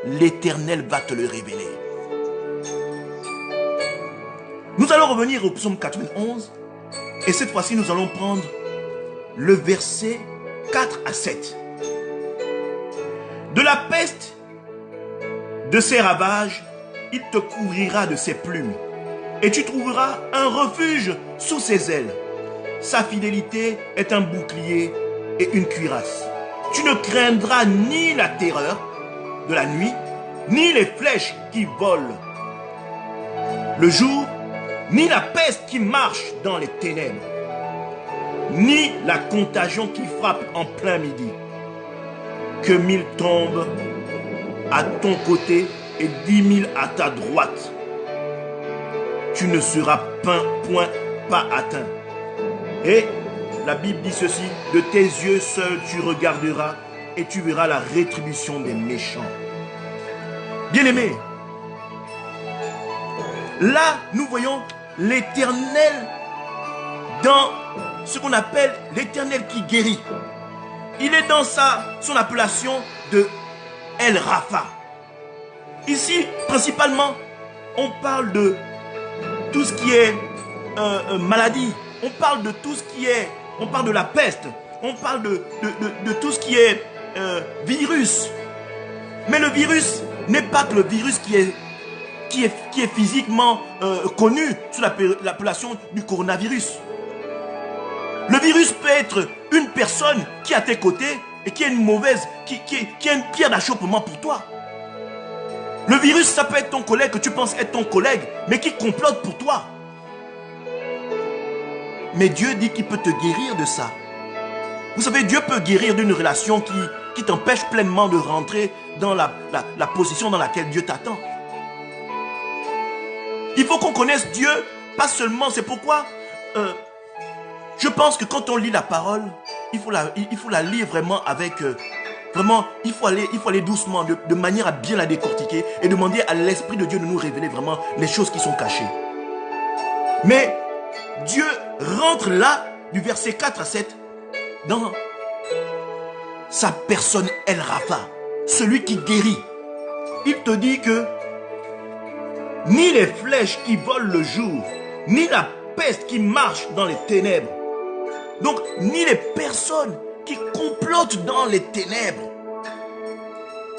l'Éternel va te le révéler. Nous allons revenir au psaume 91 et cette fois-ci nous allons prendre le verset 4 à 7. De la peste, de ses ravages, il te couvrira de ses plumes et tu trouveras un refuge sous ses ailes. Sa fidélité est un bouclier et une cuirasse. Tu ne craindras ni la terreur de la nuit, ni les flèches qui volent le jour, ni la peste qui marche dans les ténèbres, ni la contagion qui frappe en plein midi. Que 1000 tombent à ton côté et 10 000 à ta droite, tu ne seras point pas atteint. Et la Bible dit ceci: de tes yeux seuls tu regarderas et tu verras la rétribution des méchants. Bien-aimés, là nous voyons l'Éternel dans ce qu'on appelle l'Éternel qui guérit. Il est dans son appellation de El Rapha. Ici, principalement, on parle de tout ce qui est maladie. On parle de tout ce qui est... On parle de la peste. On parle de tout ce qui est virus. Mais le virus n'est pas que le virus qui est physiquement connu sous l'appellation du coronavirus. Le virus peut être une personne qui est à tes côtés et qui est une mauvaise, qui est une pierre d'achoppement pour toi. Le virus, ça peut être ton collègue que tu penses être ton collègue, mais qui complote pour toi. Mais Dieu dit qu'il peut te guérir de ça. Vous savez, Dieu peut guérir d'une relation qui t'empêche pleinement de rentrer dans la position dans laquelle Dieu t'attend. Il faut qu'on connaisse Dieu, pas seulement, c'est pourquoi je pense que quand on lit la parole, il faut la lire vraiment avec... vraiment, il faut aller doucement, de manière à bien la décortiquer et demander à l'Esprit de Dieu de nous révéler vraiment les choses qui sont cachées. Mais Dieu rentre là, du verset 4 à 7, dans sa personne El Rapha, celui qui guérit. Il te dit que ni les flèches qui volent le jour, ni la peste qui marche dans les ténèbres, donc ni les personnes qui complotent dans les ténèbres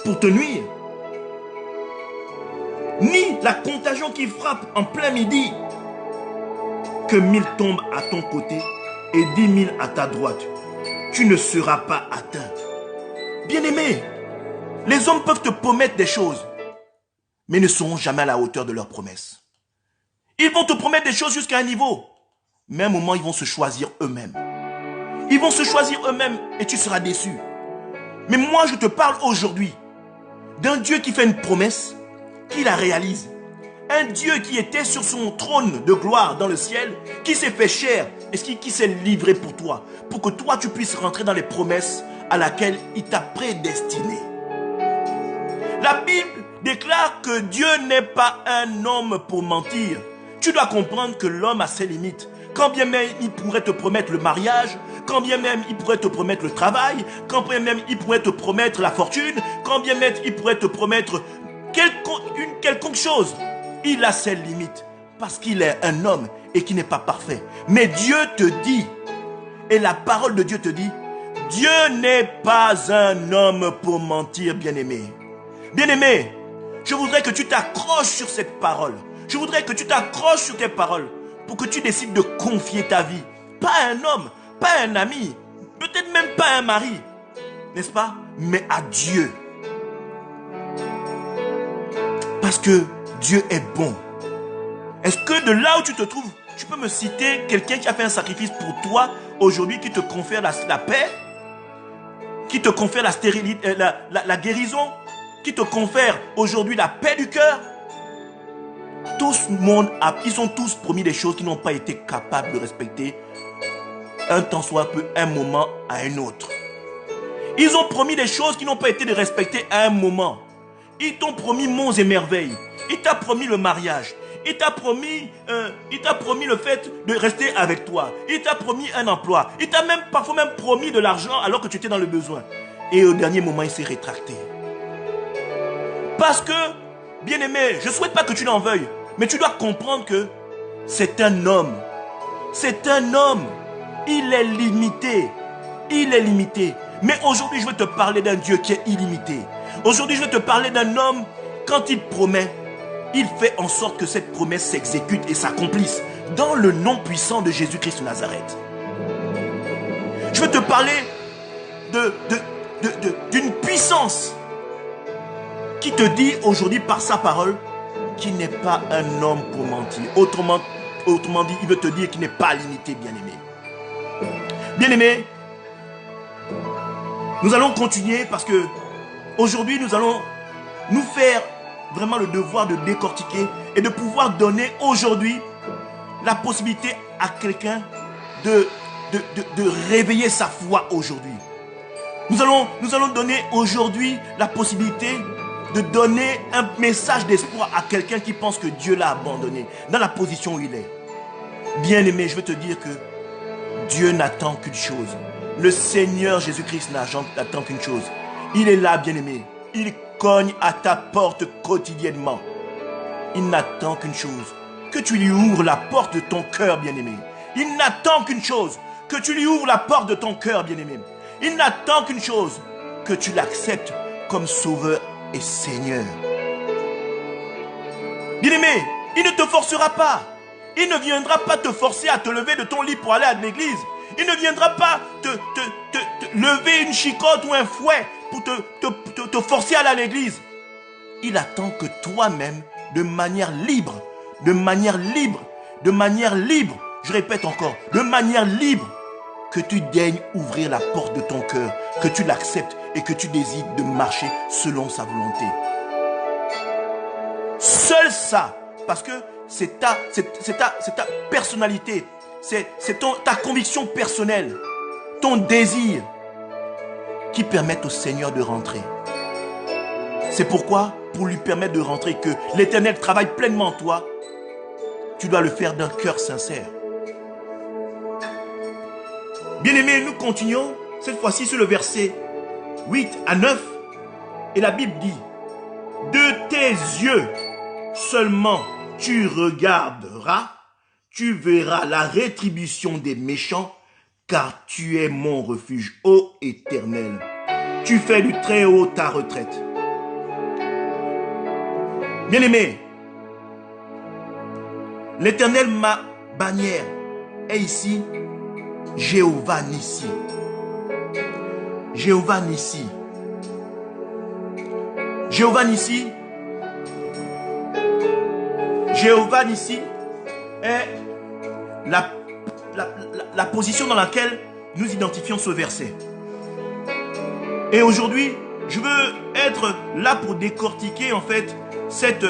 pour te nuire, ni la contagion qui frappe en plein midi, que 1000 tombent à ton côté et 10 000 à ta droite, tu ne seras pas atteint. Bien-aimé, les hommes peuvent te promettre des choses, mais ne seront jamais à la hauteur de leurs promesses. Ils vont te promettre des choses jusqu'à un niveau, mais à un moment, ils vont se choisir eux-mêmes. Ils vont se choisir eux-mêmes et tu seras déçu. Mais moi, je te parle aujourd'hui d'un Dieu qui fait une promesse, qui la réalise. Un Dieu qui était sur son trône de gloire dans le ciel, qui s'est fait chair et qui s'est livré pour toi, pour que toi tu puisses rentrer dans les promesses à laquelle il t'a prédestiné. La Bible déclare que Dieu n'est pas un homme pour mentir. Tu dois comprendre que l'homme a ses limites. Quand bien même il pourrait te promettre le mariage, quand bien même il pourrait te promettre le travail, quand bien même il pourrait te promettre la fortune, quand bien même il pourrait te promettre une quelconque chose, il a ses limites parce qu'il est un homme et qu'il n'est pas parfait. Mais Dieu te dit, et la parole de Dieu te dit, Dieu n'est pas un homme pour mentir, bien-aimé. Bien-aimé, je voudrais que tu t'accroches sur cette parole. Je voudrais que tu t'accroches sur tes paroles pour que tu décides de confier ta vie. Pas à un homme, pas à un ami, peut-être même pas à un mari, n'est-ce pas? Mais à Dieu. Parce que Dieu est bon. Est-ce que de là où tu te trouves, tu peux me citer quelqu'un qui a fait un sacrifice pour toi aujourd'hui, qui te confère la paix, qui te confère la stérilité, la guérison, qui te confère aujourd'hui la paix du cœur? Ils ont tous promis des choses qu'ils n'ont pas été capables de respecter un temps soit peu, un moment à un autre. Ils ont promis des choses qui n'ont pas été respectées à un moment. Ils t'ont promis monts et merveilles. Il t'a promis le mariage. Il t'a promis le fait de rester avec toi. Il t'a promis un emploi. Il t'a parfois même promis de l'argent alors que tu étais dans le besoin. Et au dernier moment, il s'est rétracté. Parce que, bien-aimé, je ne souhaite pas que tu l'en veuilles, mais tu dois comprendre que c'est un homme. C'est un homme. Il est limité. Il est limité. Mais aujourd'hui, je veux te parler d'un Dieu qui est illimité. Aujourd'hui, je veux te parler d'un homme, quand il promet, il fait en sorte que cette promesse s'exécute et s'accomplisse dans le nom puissant de Jésus-Christ de Nazareth. Je veux te parler d'une puissance qui te dit aujourd'hui par sa parole qu'il n'est pas un homme pour mentir. Autrement dit, il veut te dire qu'il n'est pas limité, bien-aimé. Bien-aimé, nous allons continuer parce que aujourd'hui, nous allons nous faire vraiment le devoir de décortiquer et de pouvoir donner aujourd'hui la possibilité à quelqu'un de réveiller sa foi aujourd'hui. Nous allons donner aujourd'hui la possibilité de donner un message d'espoir à quelqu'un qui pense que Dieu l'a abandonné dans la position où il est. Bien-aimé, je veux te dire que Dieu n'attend qu'une chose. Le Seigneur Jésus-Christ n'attend qu'une chose. Il est là, bien-aimé. Il cogne à ta porte quotidiennement. Il n'attend qu'une chose. Que tu lui ouvres la porte de ton cœur, bien-aimé. Il n'attend qu'une chose. Que tu lui ouvres la porte de ton cœur, bien-aimé. Il n'attend qu'une chose. Que tu l'acceptes comme sauveur et Seigneur. Bien-aimé, il ne te forcera pas. Il ne viendra pas te forcer à te lever de ton lit pour aller à l'église. Il ne viendra pas te lever une chicotte ou un fouet pour te forcer à aller à l'église. Il attend que toi-même, de manière libre, je répète encore, de manière libre, que tu daignes ouvrir la porte de ton cœur, que tu l'acceptes et que tu décides de marcher selon sa volonté. Seul ça, parce que c'est ta personnalité, c'est ta conviction personnelle, ton désir qui permettent au Seigneur de rentrer. C'est pourquoi, pour lui permettre de rentrer, que l'Éternel travaille pleinement en toi, tu dois le faire d'un cœur sincère. Bien-aimés, nous continuons cette fois-ci sur le verset 8 à 9. Et la Bible dit, « De tes yeux seulement tu regarderas, tu verras la rétribution des méchants, car tu es mon refuge, ô Éternel. Tu fais du Très-Haut ta retraite. » Bien-aimé, l'Éternel, ma bannière, est ici, Jéhovah Nissi. Jéhovah Nissi. Jéhovah Nissi. Jéhovah Nissi est la position dans laquelle nous identifions ce verset. Et aujourd'hui, je veux être là pour décortiquer en fait cette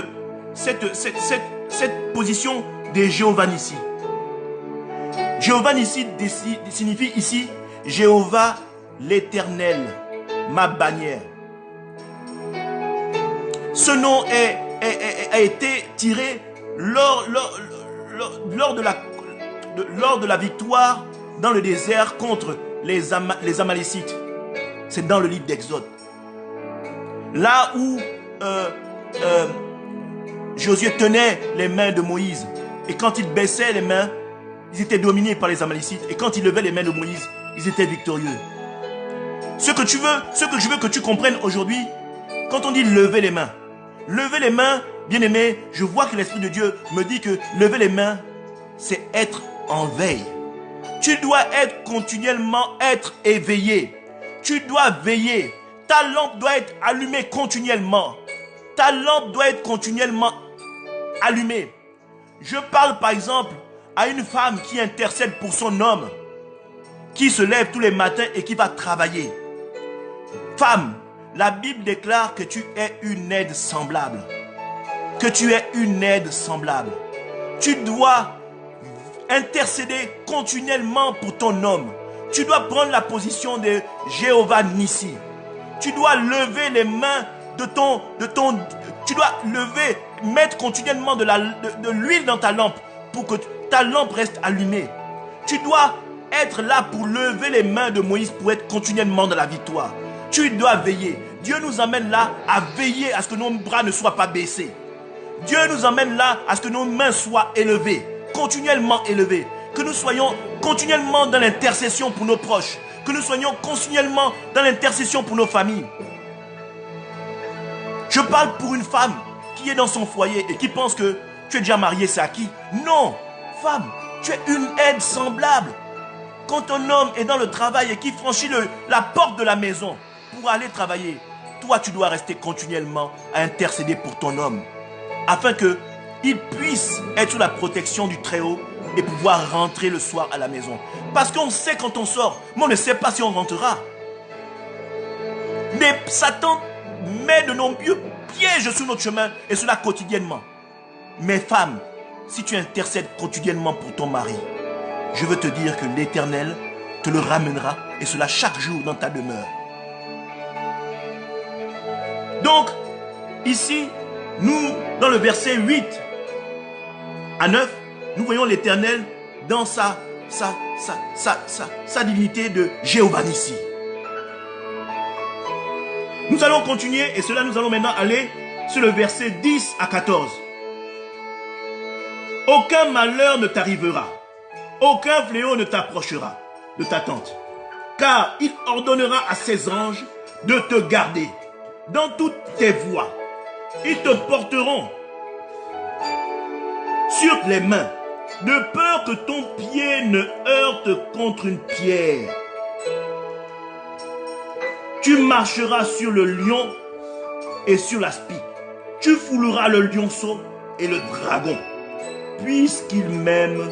position de Jéhovah Nissi. Jéhovah Nissi signifie ici Jéhovah l'Éternel, ma bannière. Ce nom a été tiré lors de la victoire dans le désert contre les Amalécites. C'est dans le livre d'Exode. Là où Josué tenait les mains de Moïse. Et quand il baissait les mains, ils étaient dominés par les Amalécites. Et quand il levait les mains de Moïse, ils étaient victorieux. Ce que je veux que tu comprennes aujourd'hui, quand on dit lever les mains, bien aimé, je vois que l'Esprit de Dieu me dit que lever les mains, c'est être en veille. Tu dois continuellement être éveillé. Tu dois veiller. Ta lampe doit être allumée continuellement. Ta lampe doit être continuellement allumée. Je parle par exemple à une femme qui intercède pour son homme, qui se lève tous les matins et qui va travailler. Femme, la Bible déclare que tu es une aide semblable. Que tu es une aide semblable. Tu dois intercéder continuellement pour ton homme. Tu dois prendre la position de Jéhovah Nissi. Tu dois lever les mains tu dois mettre continuellement de l'huile dans ta lampe pour que ta lampe reste allumée. Tu dois être là pour lever les mains de Moïse pour être continuellement dans la victoire. Tu dois veiller. Dieu nous amène là à veiller à ce que nos bras ne soient pas baissés. Dieu nous amène là à ce que nos mains soient élevées, continuellement élevées. Que nous soyons continuellement dans l'intercession pour nos proches. Que nous soyons continuellement dans l'intercession pour nos familles. Je parle pour une femme qui est dans son foyer et qui pense que tu es déjà marié, c'est acquis. Non, femme, tu es une aide semblable. Quand ton homme est dans le travail et qu'il franchit la porte de la maison pour aller travailler, toi tu dois rester continuellement à intercéder pour ton homme afin qu'il puisse être sous la protection du Très-Haut et pouvoir rentrer le soir à la maison. Parce qu'on sait quand on sort, mais on ne sait pas si on rentrera. Mais Satan met de nombreux pièges sur notre chemin et cela quotidiennement. Mais femme, si tu intercèdes quotidiennement pour ton mari, je veux te dire que l'Éternel te le ramènera et cela chaque jour dans ta demeure. Donc, ici, nous, dans le verset 8 à 9, nous voyons l'Éternel dans sa divinité de Jéhovah Nissi. Nous allons continuer et cela nous allons maintenant aller sur le verset 10 à 14. Aucun malheur ne t'arrivera, aucun fléau ne t'approchera de ta tente, car il ordonnera à ses anges de te garder dans toutes tes voies. Ils te porteront sur les mains, de peur que ton pied ne heurte contre une pierre. Tu marcheras sur le lion et sur l'aspic. Tu fouleras le lionceau et le dragon. Puisqu'il m'aime,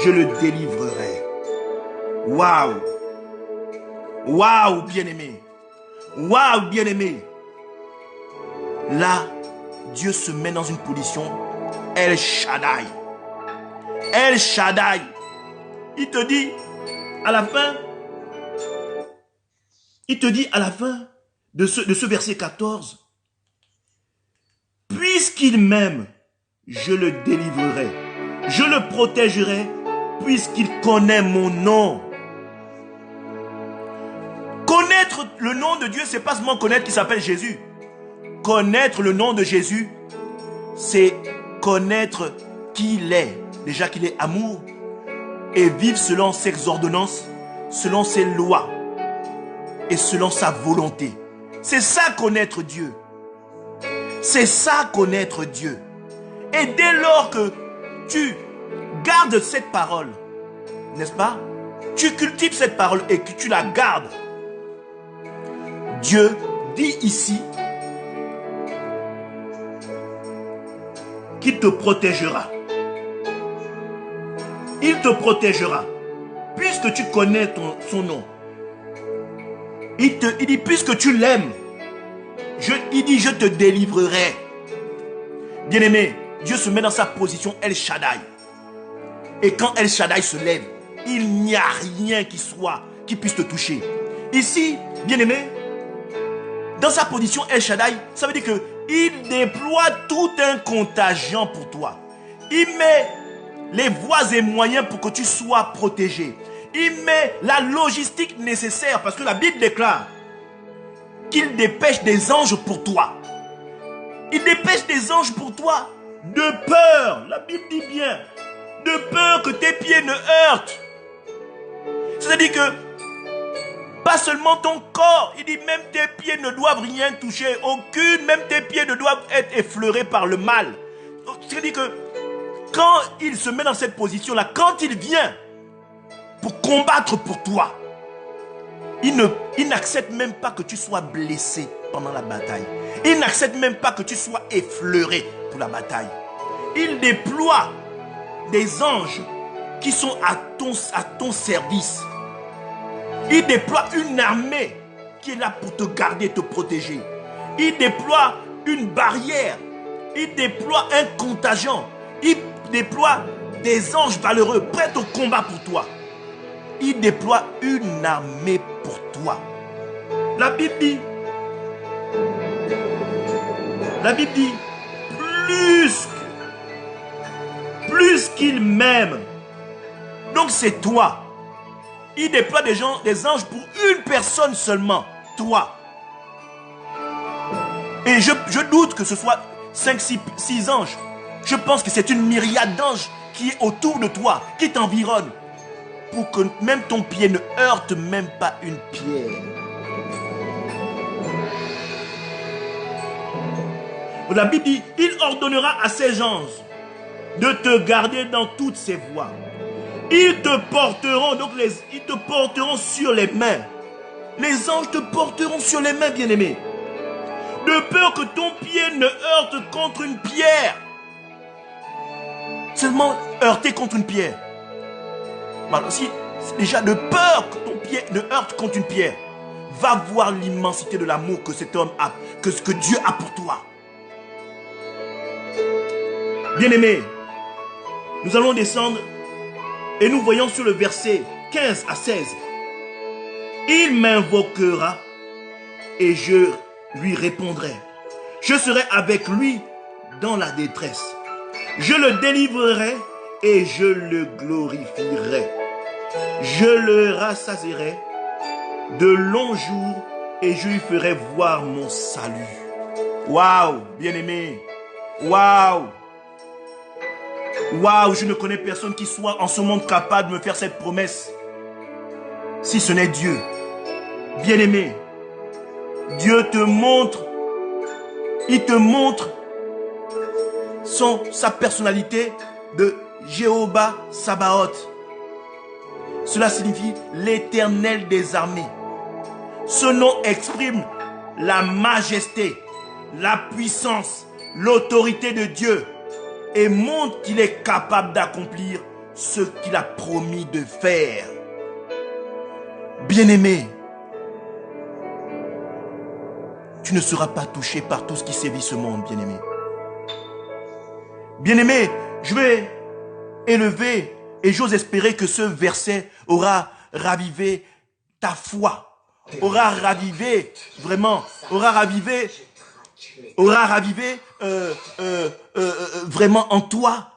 je le délivrerai. Waouh! Waouh, bien-aimé! Waouh, bien-aimé! Là, Dieu se met dans une position El Shaddai. El Shaddai. Il te dit à la fin, de ce verset 14, puisqu'il m'aime, je le délivrerai. Je le protégerai puisqu'il connaît mon nom. Connaître le nom de Dieu, c'est pas seulement connaître qu'il s'appelle Jésus. Connaître le nom de Jésus, c'est connaître qui il est. Déjà qu'il est amour et vivre selon ses ordonnances, selon ses lois et selon sa volonté. C'est ça connaître Dieu. C'est ça connaître Dieu. Et dès lors que tu gardes cette parole, n'est-ce pas? Tu cultives cette parole et que tu la gardes. Dieu dit ici qu'il te protégera. Il te protégera. Puisque tu connais son nom. Il dit, puisque tu l'aimes, il dit, je te délivrerai. Bien-aimé, Dieu se met dans sa position El Shaddai. Et quand El Shaddai se lève, il n'y a rien qui puisse te toucher. Ici, bien-aimé, dans sa position El Shaddai, ça veut dire qu'il déploie tout un contingent pour toi. Il met les voies et moyens pour que tu sois protégé. Il met la logistique nécessaire parce que la Bible déclare qu'il dépêche des anges pour toi. Il dépêche des anges pour toi de peur. La Bible dit bien, de peur que tes pieds ne heurtent. C'est-à-dire que pas seulement ton corps, il dit même tes pieds ne doivent rien toucher. Même tes pieds ne doivent être effleurés par le mal. C'est-à-dire que quand il se met dans cette position-là, quand il vient pour combattre pour toi, il n'accepte même pas que tu sois blessé pendant la bataille. Il n'accepte même pas que tu sois effleuré pour la bataille. Il déploie des anges qui sont à ton service. Il déploie une armée qui est là pour te garder, te protéger. Il déploie une barrière. Il déploie un contingent. Il déploie des anges valeureux, prêts au combat pour toi. Il déploie une armée pour toi. La Bible dit, plus qu'il m'aime. Donc c'est toi. Il déploie des anges pour une personne seulement, toi. Et je doute que ce soit 5, 6 anges. Je pense que c'est une myriade d'anges qui est autour de toi, qui t'environne, pour que même ton pied ne heurte même pas une pierre. La Bible dit, il ordonnera à ses anges de te garder dans toutes ses voies. Ils te porteront, ils te porteront sur les mains. Les anges te porteront sur les mains, bien-aimé. De peur que ton pied ne heurte contre une pierre. Seulement heurter contre une pierre. Alors, si déjà de peur que ton pied ne heurte contre une pierre, va voir l'immensité de l'amour que cet homme a, que ce que Dieu a pour toi. Bien-aimé, nous allons descendre et nous voyons sur le verset 15 à 16. Il m'invoquera et je lui répondrai. Je serai avec lui dans la détresse. Je le délivrerai et je le glorifierai. Je le rassasierai de longs jours et je lui ferai voir mon salut. Waouh, bien-aimé. Waouh. Waouh, je ne connais personne qui soit en ce monde capable de me faire cette promesse. Si ce n'est Dieu. Bien-aimé, Dieu te montre, il te montre sa personnalité de Jéhovah Sabaoth. Cela signifie l'Éternel des armées. Ce nom exprime la majesté, la puissance, l'autorité de Dieu et montre qu'il est capable d'accomplir ce qu'il a promis de faire. Bien-aimé, tu ne seras pas touché par tout ce qui sévit ce monde, bien-aimé. Bien-aimé, je vais élever et j'ose espérer que ce verset aura ravivé ta foi, aura ravivé vraiment, vraiment en toi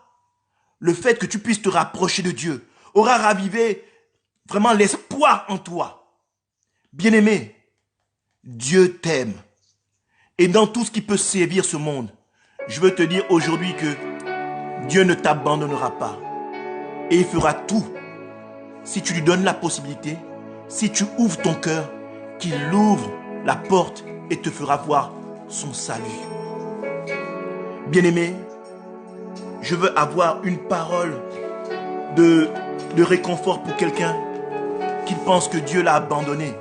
le fait que tu puisses te rapprocher de Dieu, aura ravivé vraiment l'espoir en toi. Bien-aimé, Dieu t'aime. Et dans tout ce qui peut sévir ce monde, je veux te dire aujourd'hui que Dieu ne t'abandonnera pas. Et il fera tout. Si tu lui donnes la possibilité, si tu ouvres ton cœur, qu'il ouvre la porte et te fera voir son salut. Bien-aimé, je veux avoir une parole de réconfort pour quelqu'un qui pense que Dieu l'a abandonné.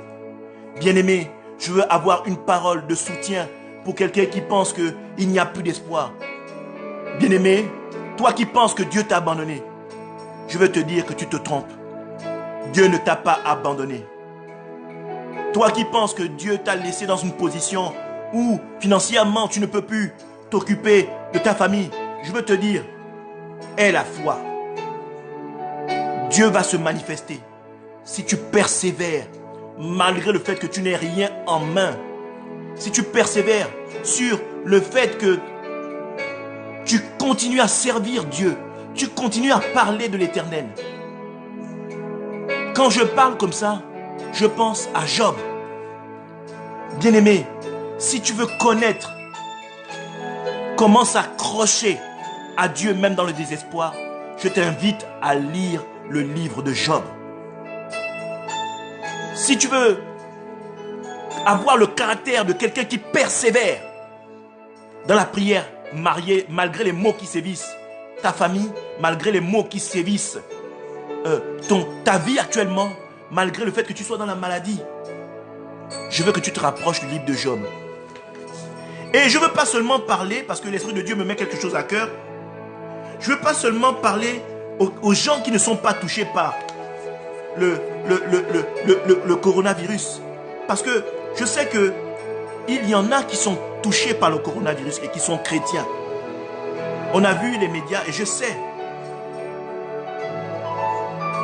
Bien-aimé, je veux avoir une parole de soutien pour quelqu'un qui pense qu'il n'y a plus d'espoir. Bien-aimé, toi qui penses que Dieu t'a abandonné, je veux te dire que tu te trompes. Dieu ne t'a pas abandonné. Toi qui penses que Dieu t'a laissé dans une position où financièrement tu ne peux plus t'occuper de ta famille, je veux te dire, aie la foi. Dieu va se manifester si tu persévères malgré le fait que tu n'aies rien en main. Si tu persévères sur le fait que tu continues à servir Dieu, tu continues à parler de l'Éternel. Quand je parle comme ça, je pense à Job. Bien-aimé, si tu veux connaître comment s'accrocher à Dieu même dans le désespoir, je t'invite à lire le livre de Job. Si tu veux avoir le caractère de quelqu'un qui persévère dans la prière, malgré les maux qui sévissent, ta famille, malgré les maux qui sévissent, ta vie actuellement, malgré le fait que tu sois dans la maladie, je veux que tu te rapproches du livre de Job. Et je ne veux pas seulement parler, parce que l'Esprit de Dieu me met quelque chose à cœur, je ne veux pas seulement parler aux gens qui ne sont pas touchés par le coronavirus. Parce que je sais qu'il y en a qui sont touchés par le coronavirus et qui sont chrétiens. On a vu les médias et je sais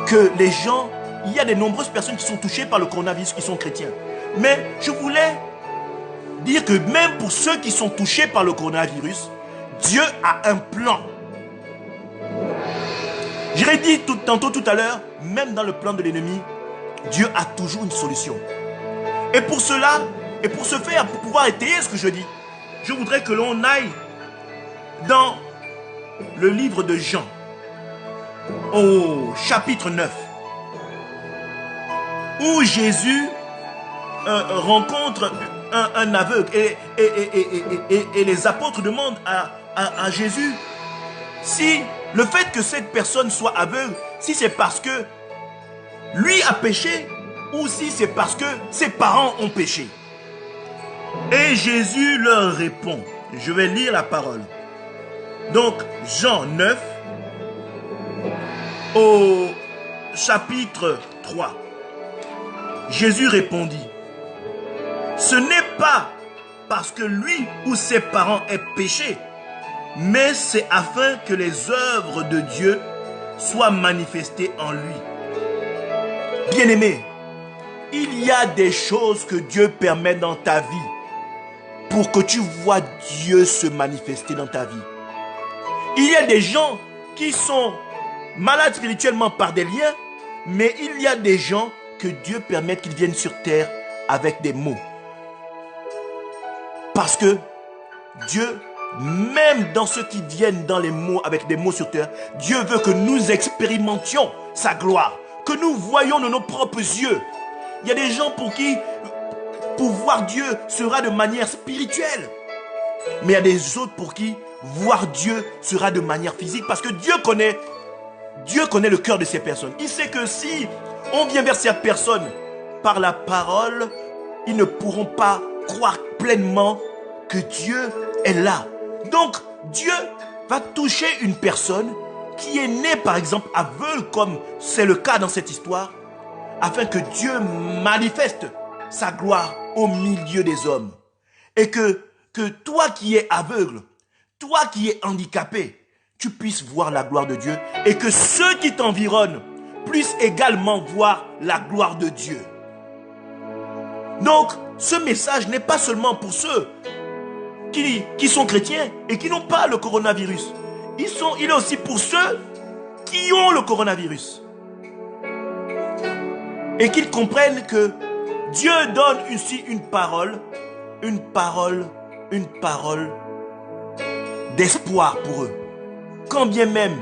que les gens, il y a de nombreuses personnes qui sont touchées par le coronavirus qui sont chrétiens. Mais je voulais dire que même pour ceux qui sont touchés par le coronavirus, Dieu a un plan. J'ai dit tantôt tout à l'heure, même dans le plan de l'ennemi, Dieu a toujours une solution. Et pour cela, et pour ce faire, pour pouvoir étayer ce que je dis, je voudrais que l'on aille dans le livre de Jean, au chapitre 9, où Jésus rencontre un aveugle et les apôtres demandent à Jésus si le fait que cette personne soit aveugle, si c'est parce que lui a péché ou si c'est parce que ses parents ont péché. Et Jésus leur répond. Je vais lire la parole. Donc, Jean 9, au chapitre 3. Jésus répondit, « Ce n'est pas parce que lui ou ses parents aient péché, mais c'est afin que les œuvres de Dieu soient manifestées en lui. » Bien-aimé, il y a des choses que Dieu permet dans ta vie pour que tu vois Dieu se manifester dans ta vie. Il y a des gens qui sont malades spirituellement par des liens, mais il y a des gens que Dieu permet qu'ils viennent sur terre avec des mots. Parce que Dieu, même dans ceux qui viennent dans les mots, avec des mots sur terre, Dieu veut que nous expérimentions sa gloire, que nous voyons de nos propres yeux. Il y a des gens pour qui voir Dieu sera de manière spirituelle. Mais il y a des autres pour qui voir Dieu sera de manière physique, parce que Dieu connaît le cœur de ces personnes. Il sait que si on vient vers ces personnes par la parole, ils ne pourront pas croire pleinement que Dieu est là. Donc, Dieu va toucher une personne qui est née, par exemple, aveugle, comme c'est le cas dans cette histoire, afin que Dieu manifeste sa gloire au milieu des hommes. Et que toi qui es aveugle, toi qui es handicapé, tu puisses voir la gloire de Dieu et que ceux qui t'environnent puissent également voir la gloire de Dieu. Donc, ce message n'est pas seulement pour ceux qui sont chrétiens et qui n'ont pas le coronavirus. Il est aussi pour ceux qui ont le coronavirus. Et qu'ils comprennent que Dieu donne ici une parole d'espoir pour eux. Quand bien même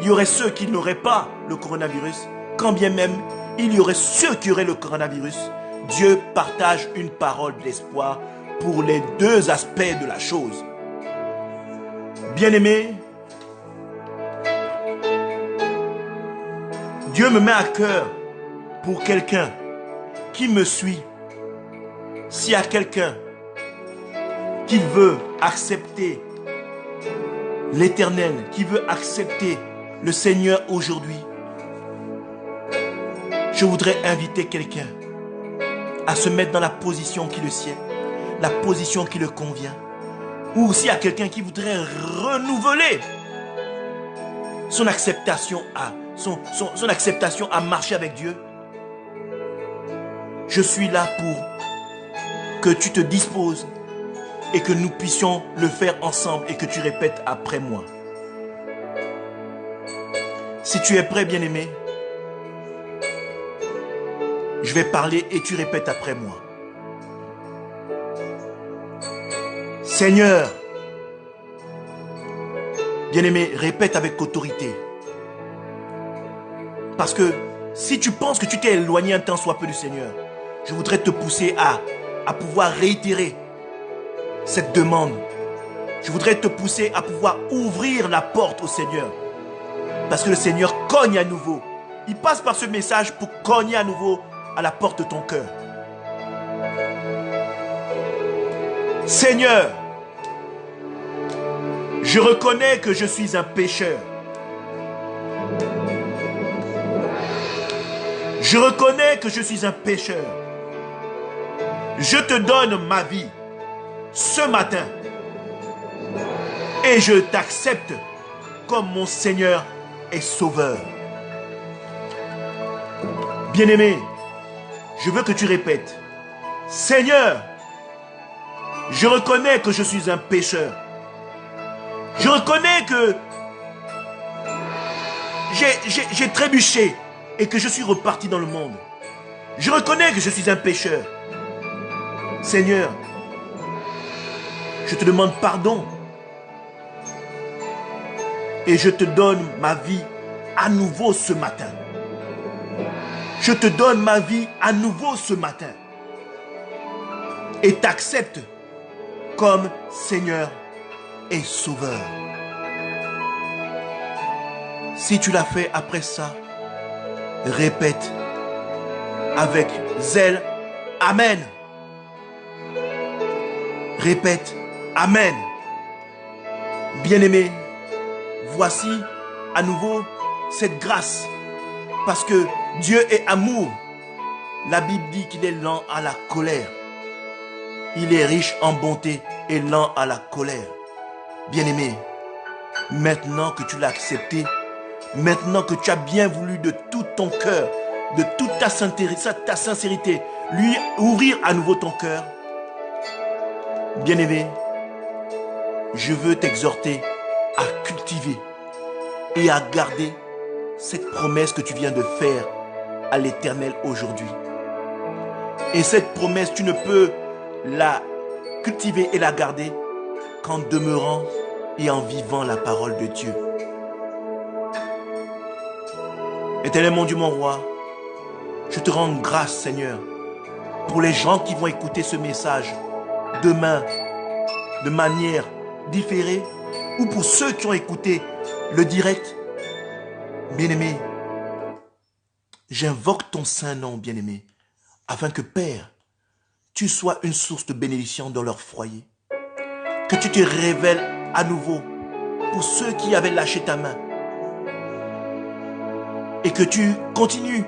il y aurait ceux qui n'auraient pas le coronavirus, quand bien même il y aurait ceux qui auraient le coronavirus, Dieu partage une parole d'espoir pour les deux aspects de la chose. Bien-aimé, Dieu me met à cœur pour quelqu'un qui me suit. S'il y a quelqu'un qui veut accepter l'Éternel, qui veut accepter le Seigneur aujourd'hui, je voudrais inviter quelqu'un à se mettre dans la position qui le sied, la position qui le convient. Ou s'il y a quelqu'un qui voudrait renouveler son acceptation à marcher avec Dieu, je suis là pour que tu te disposes et que nous puissions le faire ensemble et que tu répètes après moi. Si tu es prêt, bien-aimé, je vais parler et tu répètes après moi. Seigneur, bien-aimé, répète avec autorité. Parce que si tu penses que tu t'es éloigné un temps soit peu du Seigneur, je voudrais te pousser à pouvoir réitérer cette demande. Je voudrais te pousser à pouvoir ouvrir la porte au Seigneur. Parce que le Seigneur cogne à nouveau. Il passe par ce message pour cogner à nouveau à la porte de ton cœur. Seigneur, je reconnais que je suis un pécheur. Je reconnais que je suis un pécheur. Je te donne ma vie ce matin et je t'accepte comme mon Seigneur et Sauveur. Bien-aimé, je veux que tu répètes. Seigneur, je reconnais que je suis un pécheur. Je reconnais que j'ai trébuché et que je suis reparti dans le monde. Je reconnais que je suis un pécheur. Seigneur, je te demande pardon et je te donne ma vie à nouveau ce matin. Je te donne ma vie à nouveau ce matin et t'accepte comme Seigneur et Sauveur. Si tu l'as fait après ça, répète avec zèle, Amen. Répète, Amen. Bien-aimé, voici à nouveau cette grâce. Parce que Dieu est amour. La Bible dit qu'il est lent à la colère. Il est riche en bonté et lent à la colère. Bien-aimé, maintenant que tu l'as accepté, maintenant que tu as bien voulu de tout ton cœur, de toute ta sincérité, lui ouvrir à nouveau ton cœur, bien-aimé, je veux t'exhorter à cultiver et à garder cette promesse que tu viens de faire à l'Éternel aujourd'hui. Et cette promesse, tu ne peux la cultiver et la garder qu'en demeurant et en vivant la parole de Dieu. Éternel mon Dieu, mon roi, je te rends grâce, Seigneur, pour les gens qui vont écouter ce message demain de manière différée ou pour ceux qui ont écouté le direct, bien-aimé, j'invoque ton saint nom, bien-aimé, afin que, Père, tu sois une source de bénédiction dans leur foyer. Que tu te révèles à nouveau pour ceux qui avaient lâché ta main. Et que tu continues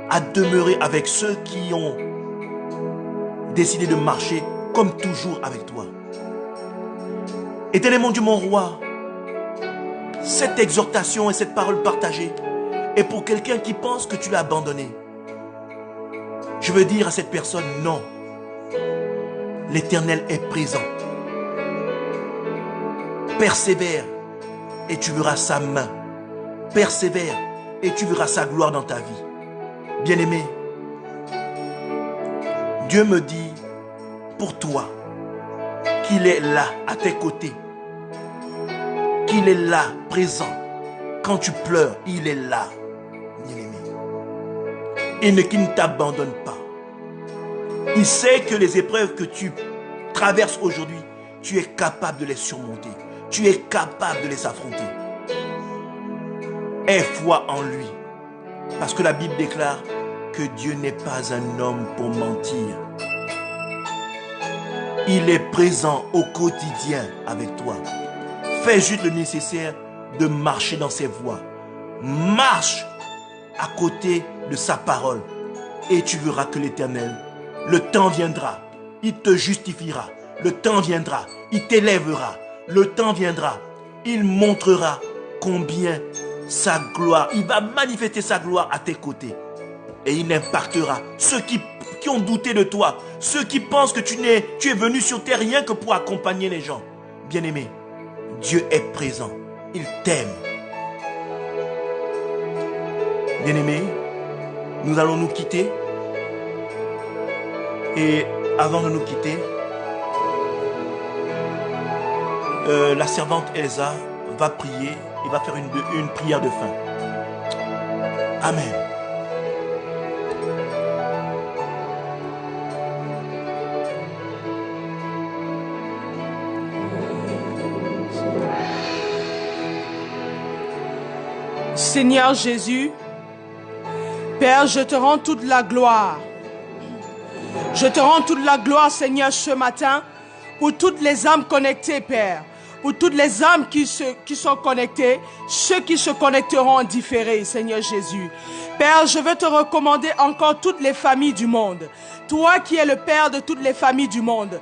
à demeurer avec ceux qui ont décidé de marcher comme toujours avec toi. Éternel mon Dieu, mon roi, cette exhortation et cette parole partagée est pour quelqu'un qui pense que tu l'as abandonné. Je veux dire à cette personne, non. L'Éternel est présent. Persévère et tu verras sa main. Persévère et tu verras sa gloire dans ta vie. Bien-aimé, Dieu me dit pour toi qu'il est là à tes côtés. Qu'il est là, présent. Quand tu pleures, il est là, bien-aimé. Et qu'il ne t'abandonne pas. Il sait que les épreuves que tu traverses aujourd'hui, tu es capable de les surmonter. Tu es capable de les affronter. Aie foi en lui. Parce que la Bible déclare que Dieu n'est pas un homme pour mentir. Il est présent au quotidien avec toi. Fais juste le nécessaire de marcher dans ses voies. Marche à côté de sa parole. Et tu verras que l'Éternel, le temps viendra. Il te justifiera. Le temps viendra. Il t'élèvera. Le temps viendra. Il montrera combien sa gloire, il va manifester sa gloire à tes côtés. Et il impactera ceux qui ont douté de toi. Ceux qui pensent que tu es venu sur terre rien que pour accompagner les gens. Bien-aimé, Dieu est présent. Il t'aime. Bien-aimé, nous allons nous quitter. Et avant de nous quitter, la servante Elsa va prier et va faire une prière de fin. Amen. Seigneur Jésus, Père, je te rends toute la gloire. Je te rends toute la gloire, Seigneur, ce matin, pour toutes les âmes connectées, Père. Pour toutes les âmes qui sont connectées, ceux qui se connecteront en différé, Seigneur Jésus. Père, je veux te recommander encore toutes les familles du monde. Toi qui es le Père de toutes les familles du monde.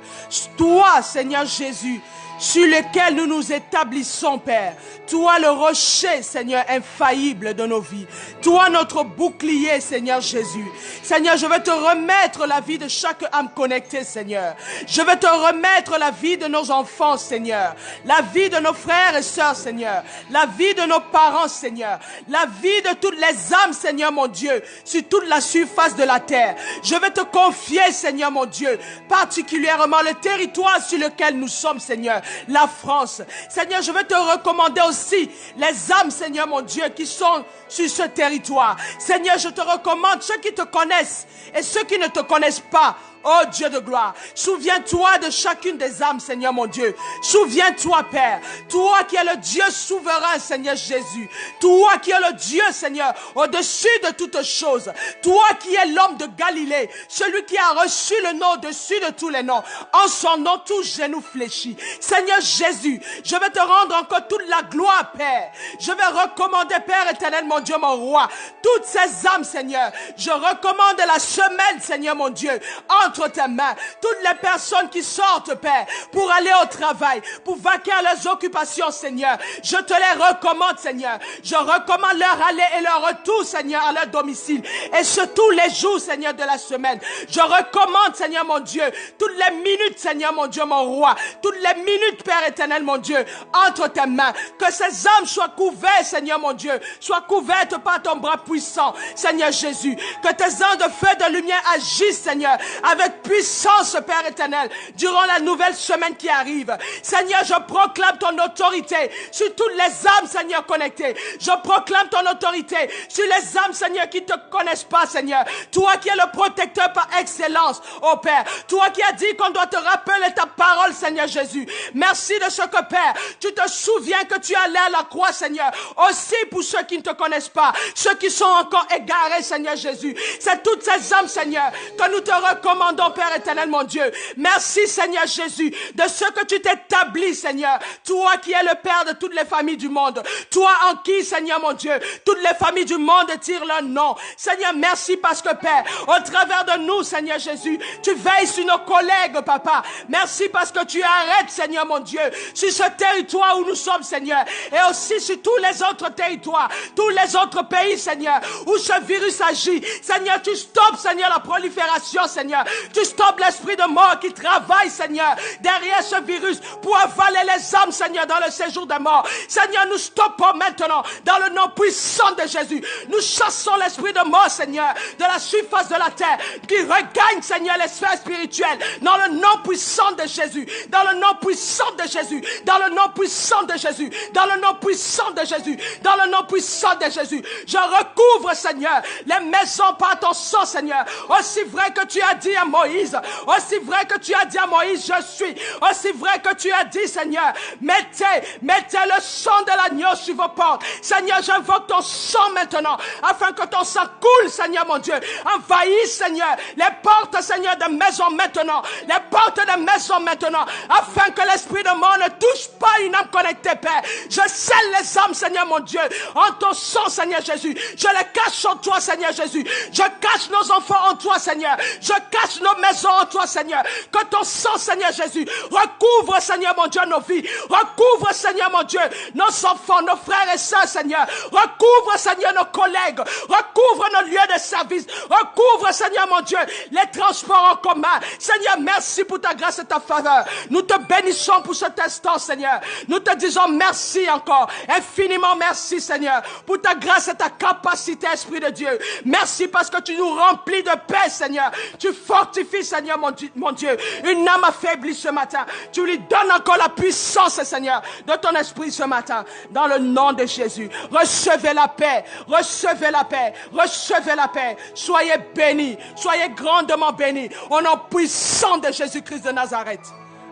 Toi, Seigneur Jésus, sur lequel nous nous établissons, Père. Toi, le rocher, Seigneur, infaillible de nos vies. Toi, notre bouclier, Seigneur Jésus. Seigneur, je veux te remettre la vie de chaque âme connectée, Seigneur. Je veux te remettre la vie de nos enfants, Seigneur. La vie de nos frères et sœurs, Seigneur. La vie de nos parents, Seigneur. La vie de toutes les âmes, Seigneur, mon Dieu, sur toute la surface de la terre. Je veux te confier, Seigneur, mon Dieu, particulièrement le territoire sur lequel nous sommes, Seigneur. La France. Seigneur, je veux te recommander aussi les âmes, Seigneur mon Dieu, qui sont sur ce territoire. Seigneur, je te recommande ceux qui te connaissent et ceux qui ne te connaissent pas. Oh Dieu de gloire, souviens-toi de chacune des âmes, Seigneur mon Dieu. Souviens-toi, Père, toi qui es le Dieu souverain, Seigneur Jésus. Toi qui es le Dieu, Seigneur, au-dessus de toutes choses. Toi qui es l'homme de Galilée, celui qui a reçu le nom au-dessus de tous les noms. En son nom, tout genou fléchit. Seigneur Jésus, je vais te rendre encore toute la gloire, Père. Je vais recommander, Père éternel, mon Dieu, mon roi, toutes ces âmes, Seigneur. Je recommande la semaine, Seigneur mon Dieu, entre tes mains, toutes les personnes qui sortent, Père, pour aller au travail, pour vaquer à leurs occupations, Seigneur. Je te les recommande, Seigneur. Je recommande leur aller et leur retour, Seigneur, à leur domicile. Et ce, tous les jours, Seigneur, de la semaine. Je recommande, Seigneur, mon Dieu, toutes les minutes, Seigneur, mon Dieu, mon roi, toutes les minutes, Père éternel, mon Dieu, entre tes mains. Que ces âmes soient couvertes, Seigneur, mon Dieu, soient couvertes par ton bras puissant, Seigneur Jésus. Que tes anges de feu, de lumière agissent, Seigneur, avec avec puissance, Père éternel, durant la nouvelle semaine qui arrive. Seigneur, je proclame ton autorité sur toutes les âmes, Seigneur, connectées. Je proclame ton autorité sur les âmes, Seigneur, qui ne te connaissent pas, Seigneur. Toi qui es le protecteur par excellence, oh Père. Toi qui as dit qu'on doit te rappeler ta parole, Seigneur Jésus. Merci de ce que, Père, tu te souviens que tu es allé à la croix, Seigneur. Aussi pour ceux qui ne te connaissent pas, ceux qui sont encore égarés, Seigneur Jésus. C'est toutes ces âmes, Seigneur, que nous te recommandons, Père éternel, mon Dieu. Merci, Seigneur Jésus, de ce que tu t'établis, Seigneur. Toi qui es le Père de toutes les familles du monde. Toi en qui, Seigneur, mon Dieu, toutes les familles du monde tirent leur nom. Seigneur, merci parce que, Père, au travers de nous, Seigneur Jésus, tu veilles sur nos collègues, Papa. Merci parce que tu arrêtes, Seigneur, mon Dieu, sur ce territoire où nous sommes, Seigneur, et aussi sur tous les autres territoires, tous les autres pays, Seigneur, où ce virus agit. Seigneur, tu stoppes, Seigneur, la prolifération, Seigneur. Tu stoppes l'esprit de mort qui travaille, Seigneur, derrière ce virus pour avaler les âmes, Seigneur, dans le séjour des morts. Seigneur, nous stoppons maintenant dans le nom puissant de Jésus. Nous chassons l'esprit de mort, Seigneur, de la surface de la terre, qui regagne, Seigneur, les sphères spirituelles, dans le nom puissant de Jésus, dans le nom puissant de Jésus, dans le nom puissant de Jésus, dans le nom puissant de Jésus, dans le nom puissant de Jésus. Je recouvre, Seigneur, les maisons par ton sang, Seigneur. Aussi vrai que tu as dit à Moïse, aussi vrai que tu as dit à Moïse, je suis, aussi vrai que tu as dit, Seigneur, mettez le sang de l'agneau sur vos portes. Seigneur, j'invoque ton sang maintenant, afin que ton sang coule, Seigneur, mon Dieu. Envahisse, Seigneur, les portes, Seigneur, de maison maintenant, les portes de maison maintenant, afin que l'esprit de mort ne touche pas une âme connectée, Père. Je scelle les âmes, Seigneur, mon Dieu, en ton sang, Seigneur Jésus. Je les cache en toi, Seigneur Jésus. Je cache nos enfants en toi, Seigneur. Je cache nos maisons en toi, Seigneur. Que ton sang, Seigneur Jésus, recouvre, Seigneur, mon Dieu, nos vies. Recouvre, Seigneur, mon Dieu, nos enfants, nos frères et sœurs, Seigneur. Recouvre, Seigneur, nos collègues. Recouvre nos lieux de service. Recouvre, Seigneur, mon Dieu, les transports en commun. Seigneur, merci pour ta grâce et ta faveur. Nous te bénissons pour cet instant, Seigneur. Nous te disons merci encore. Infiniment merci, Seigneur, pour ta grâce et ta capacité, Esprit de Dieu. Merci parce que tu nous remplis de paix, Seigneur. Tu fortifies, Seigneur, mon Dieu, une âme affaiblie ce matin. Tu lui donnes encore la puissance, Seigneur, de ton esprit ce matin. Dans le nom de Jésus, recevez la paix, recevez la paix, recevez la paix. Soyez bénis, soyez grandement bénis au nom puissant de Jésus-Christ de Nazareth.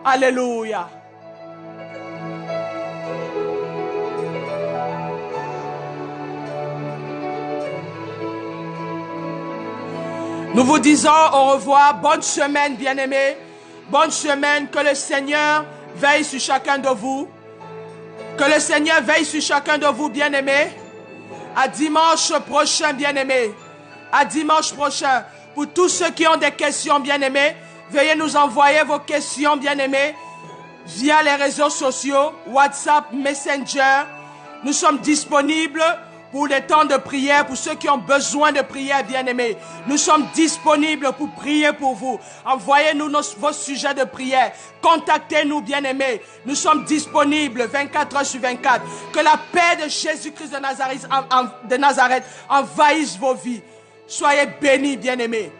Alléluia. Nous vous disons au revoir. Bonne semaine, bien-aimés. Bonne semaine. Que le Seigneur veille sur chacun de vous. Que le Seigneur veille sur chacun de vous, bien-aimés. À dimanche prochain, bien-aimés. À dimanche prochain. Pour tous ceux qui ont des questions, bien-aimés, veuillez nous envoyer vos questions, bien-aimés, via les réseaux sociaux, WhatsApp, Messenger. Nous sommes disponibles pour des temps de prière, pour ceux qui ont besoin de prière, bien-aimés. Nous sommes disponibles pour prier pour vous. Envoyez-nous vos sujets de prière. Contactez-nous, bien-aimés. Nous sommes disponibles 24 heures sur 24. Que la paix de Jésus-Christ de Nazareth envahisse vos vies. Soyez bénis, bien-aimés.